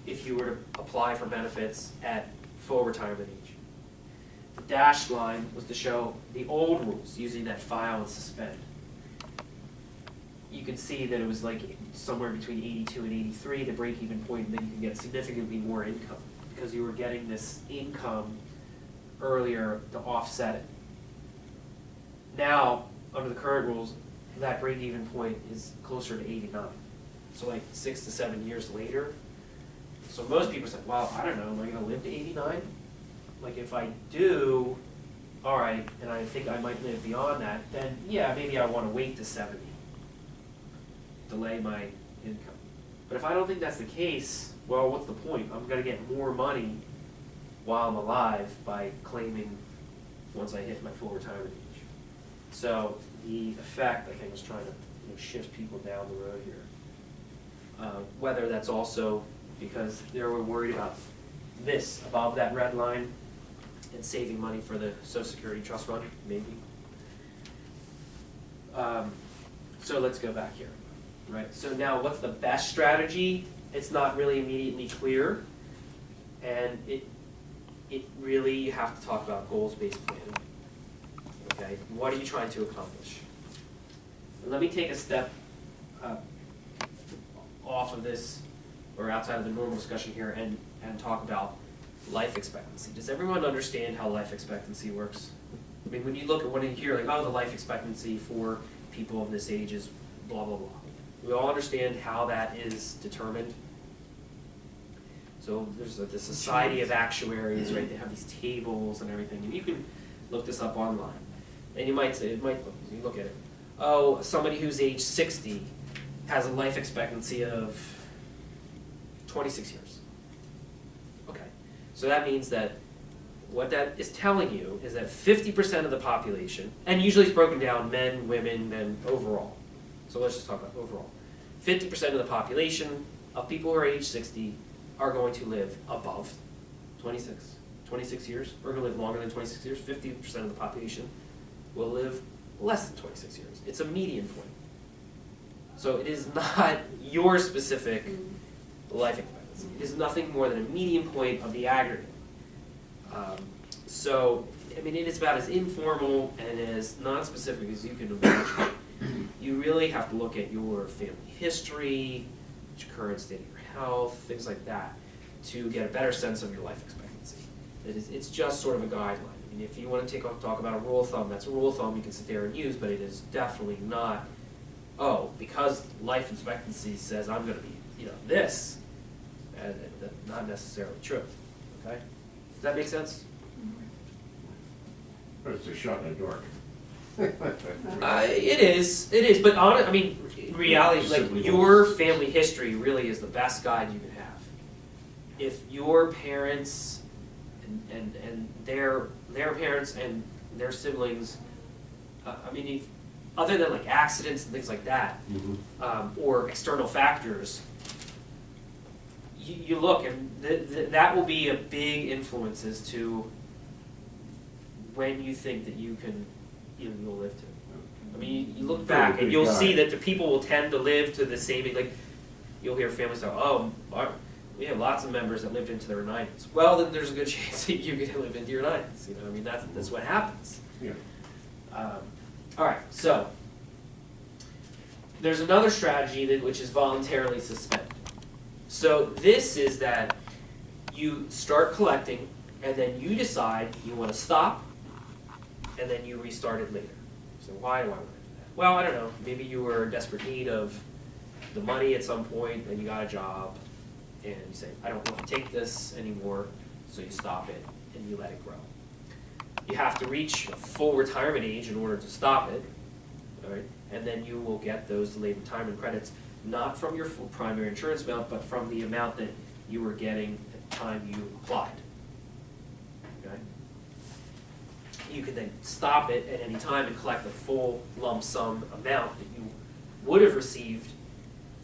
if you were to apply for benefits at full retirement age. The dashed line was to show the old rules using that file and suspend. You can see that it was like somewhere between 82 and 83, the break-even point, and then you can get significantly more income because you were getting this income earlier to offset it. Now, under the current rules, that break-even point is closer to 89. So like 6 to 7 years later. So most people say, well, I don't know, am I going to live to 89? Like if I do, all right, and I think I might live beyond that, then yeah, maybe I want to wait to 70. Delay my income. But if I don't think that's the case, well, what's the point? I'm going to get more money while I'm alive by claiming once I hit my full retirement age. So the effect, I think, is trying to shift people down the road here. Whether that's also because they were worried about this above that red line and saving money for the Social Security Trust Fund, maybe. So let's go back here. Right, so now what's the best strategy? It's not really immediately clear, and it really, you have to talk about goals-based planning. Okay, what are you trying to accomplish? And let me take a step off of this, or outside of the normal discussion here, and talk about life expectancy. Does everyone understand how life expectancy works? I mean, when you hear like, oh, the life expectancy for people of this age is blah, blah, blah. We all understand how that is determined. So there's the Society of Actuaries, right? They have these tables and everything, and you can look this up online. And you might say, you look at it. Oh, somebody who's age 60 has a life expectancy of 26 years. Okay, so that means that what that is telling you is that 50% of the population, and usually it's broken down men, women, and overall. So let's just talk about overall. 50% of the population of people who are age 60 are going to live above 26 years. We're going to live longer than 26 years. 50% of the population will live less than 26 years. It's a median point. So it is not your specific life expectancy. It is nothing more than a median point of the aggregate. So, I mean, it is about as informal and as non-specific as you can imagine. You really have to look at your family history, your current state of your health, things like that, to get a better sense of your life expectancy. It's just sort of a guideline. I mean, if you want to talk about a rule of thumb, that's a rule of thumb you can sit there and use, but it is definitely not, oh, because life expectancy says I'm going to be, this, and that's not necessarily true. Okay? Does that make sense? But it's a shot in the dark. It is, but in reality, like your family history really is the best guide you can have. If your parents and their parents and their siblings, other than like accidents and things like that, or external factors, you look and that will be a big influence as to when you think that you'll live to. I mean, you look back and you'll see that the people will tend to live to the same, like, you'll hear families say, oh, we have lots of members that lived into their 90s. Well, then there's a good chance that you're going to live into your 90s. That's what happens. Yeah. All right, so there's another strategy which is voluntarily suspend. So this is that you start collecting and then you decide you want to stop and then you restart it later. So why do I want to do that? Well, I don't know. Maybe you were in desperate need of the money at some point, and you got a job, and you say, I don't want to take this anymore, so you stop it and you let it grow. You have to reach full retirement age in order to stop it, all right? And then you will get those delayed retirement credits, not from your full primary insurance amount, but from the amount that you were getting at the time you applied, okay? You can then stop it at any time and collect the full lump sum amount that you would have received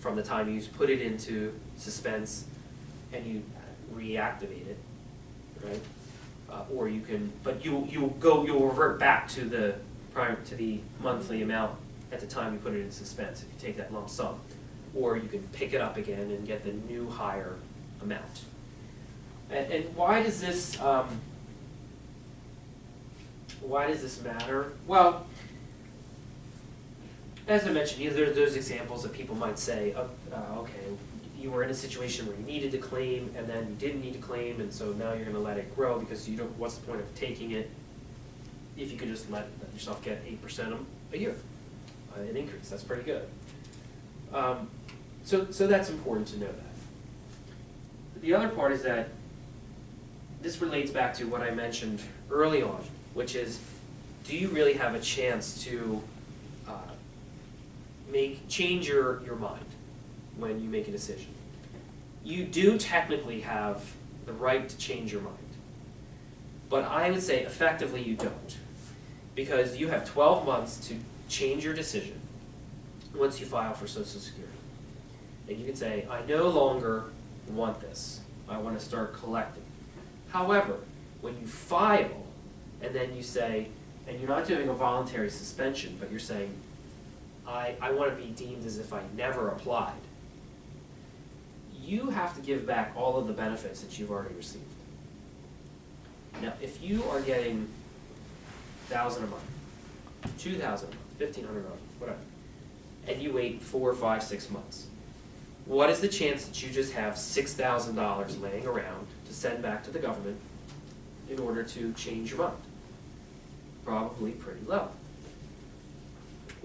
from the time you put it into suspense and you reactivate it, right? Or you can, but you'll revert back to the monthly amount at the time you put it in suspense if you take that lump sum. Or you can pick it up again and get the new higher amount. And why does this matter? Well, as I mentioned, there's those examples that people might say, okay, you were in a situation where you needed to claim and then you didn't need to claim, and so now you're going to let it grow because you don't. What's the point of taking it if you could just let yourself get 8% a year, an increase? That's pretty good. So that's important to know that. The other part is that this relates back to what I mentioned early on, which is, do you really have a chance to change your mind when you make a decision? You do technically have the right to change your mind, but I would say effectively you don't, because you have 12 months to change your decision once you file for Social Security. And you can say, I no longer want this. I want to start collecting. However, when you file, and then you say, and you're not doing a voluntary suspension, but you're saying, I want to be deemed as if I never applied, you have to give back all of the benefits that you've already received. Now, if you are getting $1,000 a month, $2,000 a month, $1,500 a month, whatever, and you wait 4, 5, 6 months, what is the chance that you just have $6,000 laying around to send back to the government in order to change your mind? Probably pretty low.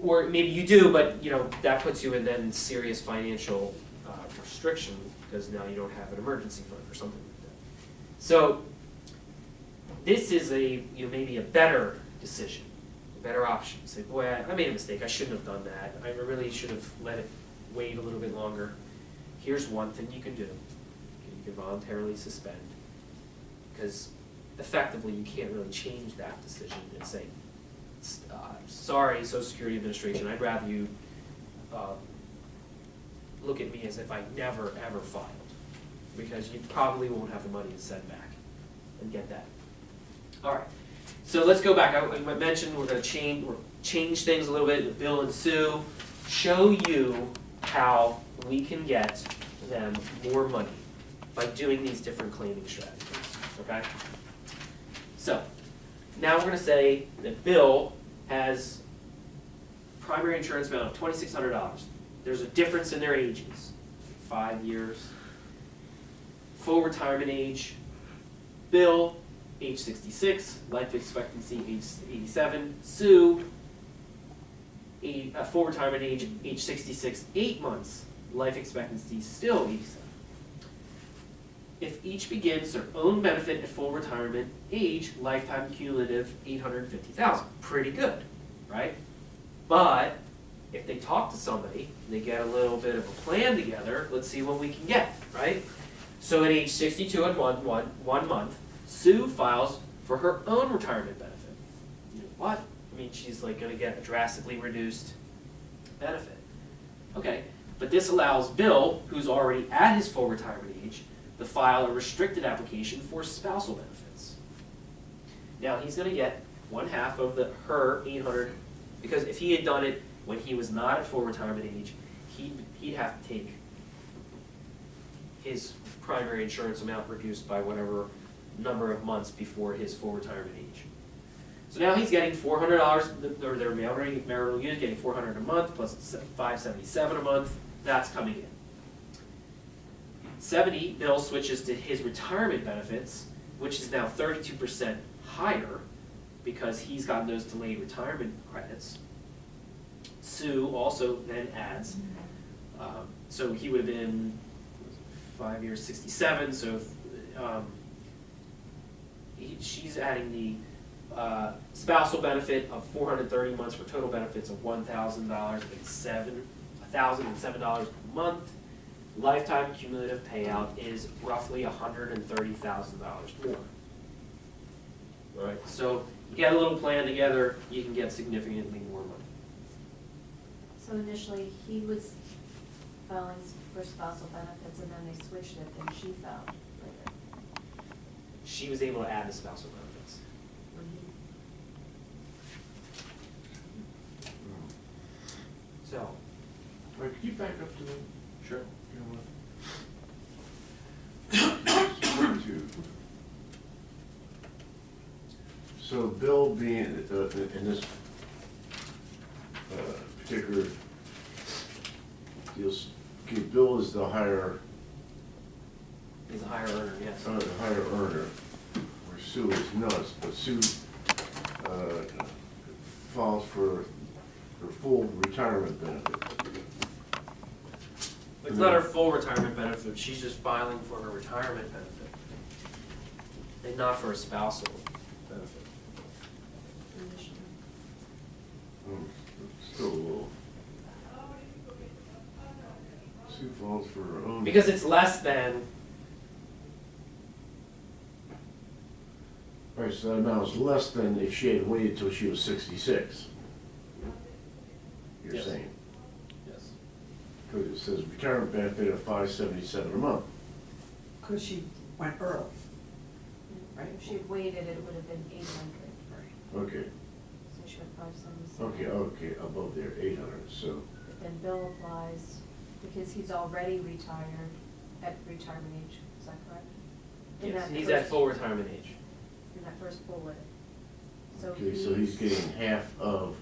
Or maybe you do, but that puts you in then serious financial restriction because now you don't have an emergency fund or something like that. So this is maybe a better decision, a better option. Say, boy, I made a mistake. I shouldn't have done that. I really should have let it wait a little bit longer. Here's one thing you can do. You can voluntarily suspend, because effectively you can't really change that decision and say, sorry, Social Security Administration, I'd rather you look at me as if I never, ever filed, because you probably won't have the money to send back and get that. All right, so let's go back. I mentioned we're going to change things a little bit. Bill and Sue show you how we can get them more money by doing these different claiming strategies, okay? So, now we're going to say that Bill has primary insurance amount of $2,600. There's a difference in their ages, 5 years. Full retirement age, Bill, age 66, life expectancy, age 87. Sue, full retirement age 66, 8 months, life expectancy still 87. If each begins their own benefit at full retirement age, lifetime cumulative $850,000. Pretty good, right? But if they talk to somebody, and they get a little bit of a plan together, let's see what we can get, right? So at age 62 and one month, Sue files for her own retirement benefit. What? I mean, she's like going to get a drastically reduced benefit. Okay, but this allows Bill, who's already at his full retirement age, to file a restricted application for spousal benefits. Now he's going to get 1/2 of her $800, because if he had done it when he was not at full retirement age, he'd have to take his primary insurance amount reduced by whatever number of months before his full retirement age. So now he's getting $400, or their marital unit getting $400 a month plus $577 a month. That's coming in. 70, Bill switches to his retirement benefits, which is now 32% higher because he's gotten those delayed retirement credits. Sue also then adds So he would have been 5 years, 67, so, she's adding the, spousal benefit of 430 months for total benefits of $1,007 per month. Lifetime cumulative payout is roughly $130,000 more. All right, so you get a little plan together, you can get significantly more money. So initially, he was filing for spousal benefits, and then they switched it, and she filed later. She was able to add the spousal benefits. So, Wait, could you back up to the? sure. So Bill being, in this particular deal, okay, Bill is the higher, He's a higher earner, yes. the higher earner, where Sue is nuts, but Sue files for full retirement benefit. It's not her full retirement benefit, she's just filing for her retirement benefit. And not for a spousal benefit. Initially. Still a little. Sue files for her own. Because it's less than, Right, so that amount is less than if she had waited till she was 66. You're Yes. saying? yes, Because it says retirement benefit of $577 a month. Cause she went early. Right. If she waited, it would have been 800, Okay, so she went 577. okay, above there, 800, so, But then Bill applies, because he's already retired at retirement age, is that correct? In yes, that he's at first- full retirement age. In that first bullet. okay, so he's getting half of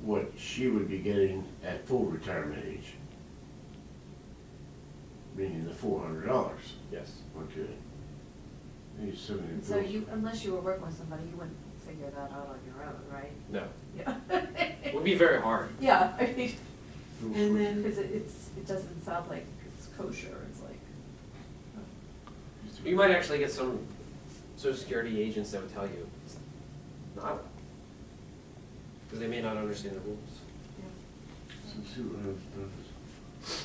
what she would be getting at full retirement age. Meaning the $400, Yes. okay. He's 70. And so you, unless you were working with somebody, you wouldn't figure that out on your own, right? No, Yeah. it would be very hard. Yeah, I mean, And then, because it doesn't sound like it's kosher, it's like, You might actually get some social security agents that would tell you it's not, because they may not understand the rules. yeah. So Sue has benefits.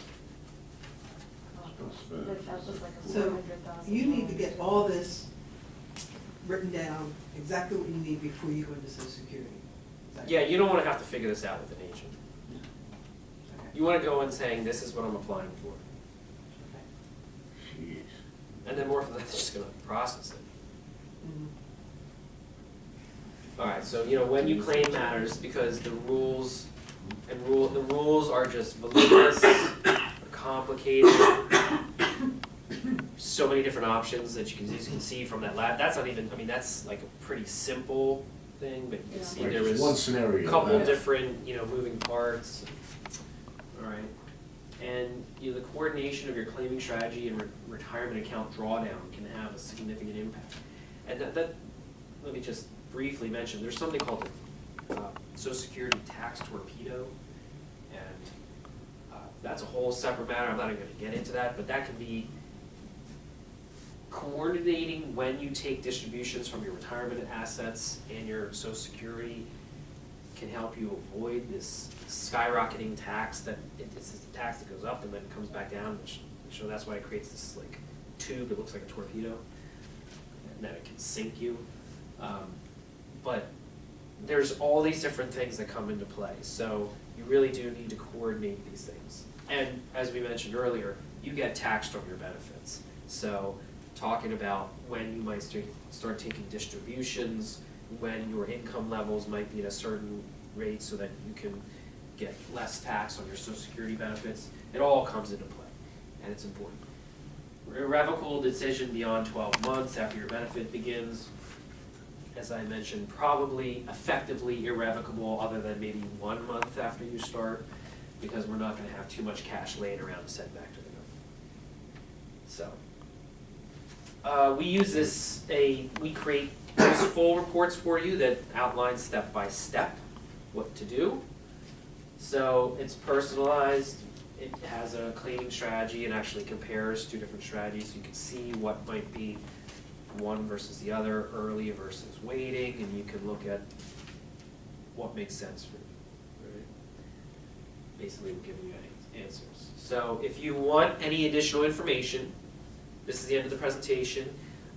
That was like a so $400,000. you need to get all this written down, exactly what you need before you go into social security. Is that- Yeah, you don't wanna have to figure this out with an agent. Okay. You wanna go in saying, this is what I'm applying for. Okay. Jeez. And then more than that, they're just gonna process it. Mhm. Alright, so, when you claim matters, because the rules, the rules are just voluminous, they're complicated. So many different options that you can see from that lab, that's not even, that's like a pretty simple thing, but you can Yeah. see Right, there just was one scenario. a couple right? different, moving parts. Alright, and, the coordination of your claiming strategy and retirement account drawdown can have a significant impact. And that, let me just briefly mention, there's something called the Social Security tax torpedo, and that's a whole separate matter, I'm not even gonna get into that, but that can be coordinating when you take distributions from your retirement assets and your Social Security can help you avoid this skyrocketing tax that, it's a tax that goes up and then comes back down, so that's why it creates this like tube that looks like a torpedo, and then it can sink you. But there's all these different things that come into play, so you really do need to coordinate these things. And as we mentioned earlier, you get taxed on your benefits, so talking about when you might start taking distributions, when your income levels might be at a certain rate so that you can get less tax on your Social Security benefits, it all comes into play, and it's important. Irrevocable decision beyond 12 months after your benefit begins, as I mentioned, probably effectively irrevocable other than maybe 1 month after you start, because we're not gonna have too much cash laying around to send back to the government. So, we use we create those full reports for you that outline step by step what to do. So it's personalized, it has a claiming strategy and actually compares two different strategies, so you can see what might be one versus the other, early versus waiting, and you can look at what makes sense for you, right? Basically, we're giving you answers. So if you want any additional information, this is the end of the presentation.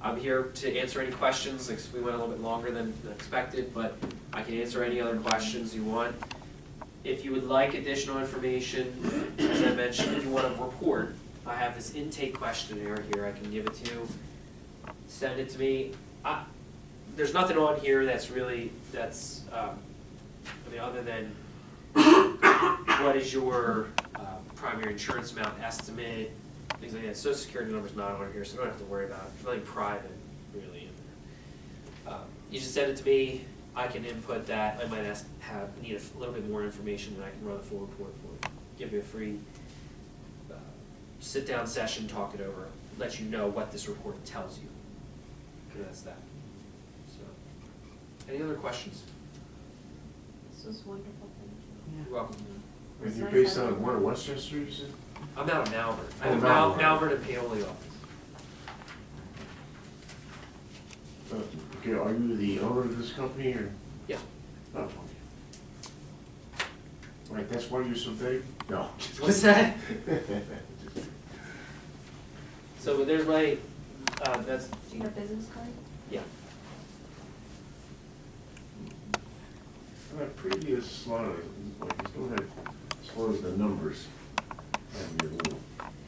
I'm here to answer any questions, like we went a little bit longer than expected, but I can answer any other questions you want. If you would like additional information, as I mentioned, if you want a report, I have this intake questionnaire here, I can give it to you. Send it to me. There's nothing on here that's really, other than what is your primary insurance amount estimate, things like that. Social Security number's not on here, so you don't have to worry about it. There's nothing private really in there. You just send it to me, I can input that. I might need a little bit more information, and I can run a full report for you. Give you a free sit-down session, talk it over, let you know what this report tells you. And that's that. So, any other questions? This was wonderful, thank you. Yeah. You're welcome. And It's you're nice based having- on where, Westchester, you said? I'm out of Malvern. I Oh, have a Malvern. Malvern and Paoli office. Okay, are you the owner of this company, or? Yeah. Oh, okay. Right, that's why you're so big? No. What's that? So there's my, that's, Do you have business card? yeah. On that previous slide, like, you still had, as far as the numbers, and your little,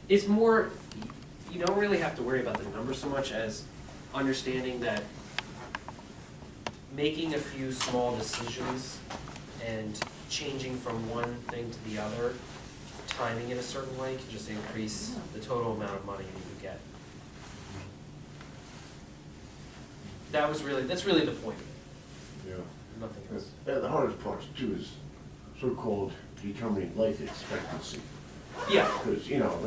It's more, you don't really have to worry about the numbers so much as understanding that making a few small decisions and changing from one thing to the other, timing it a certain way can just increase the total amount of money that you get. That's really the point of it, yeah. nothing else. And the hardest part too is so-called determining life expectancy. Yeah, Because, you know,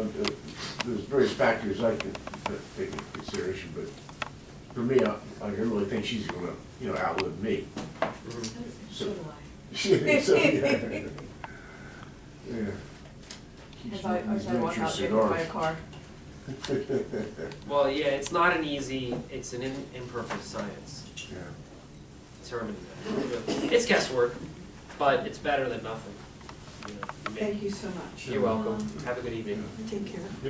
there's various factors I can take into consideration, but for me, I really think she's gonna, outlive me. mhm. So do I. So, yeah. Yeah. Keeps As I these walk miniature out there to buy a cigars. car. Well, yeah, it's not an easy, it's an imperfect science, Yeah. determining that. It's guesswork, but it's better than nothing. You know, Thank you so much. You're welcome. Have a good evening. Take care.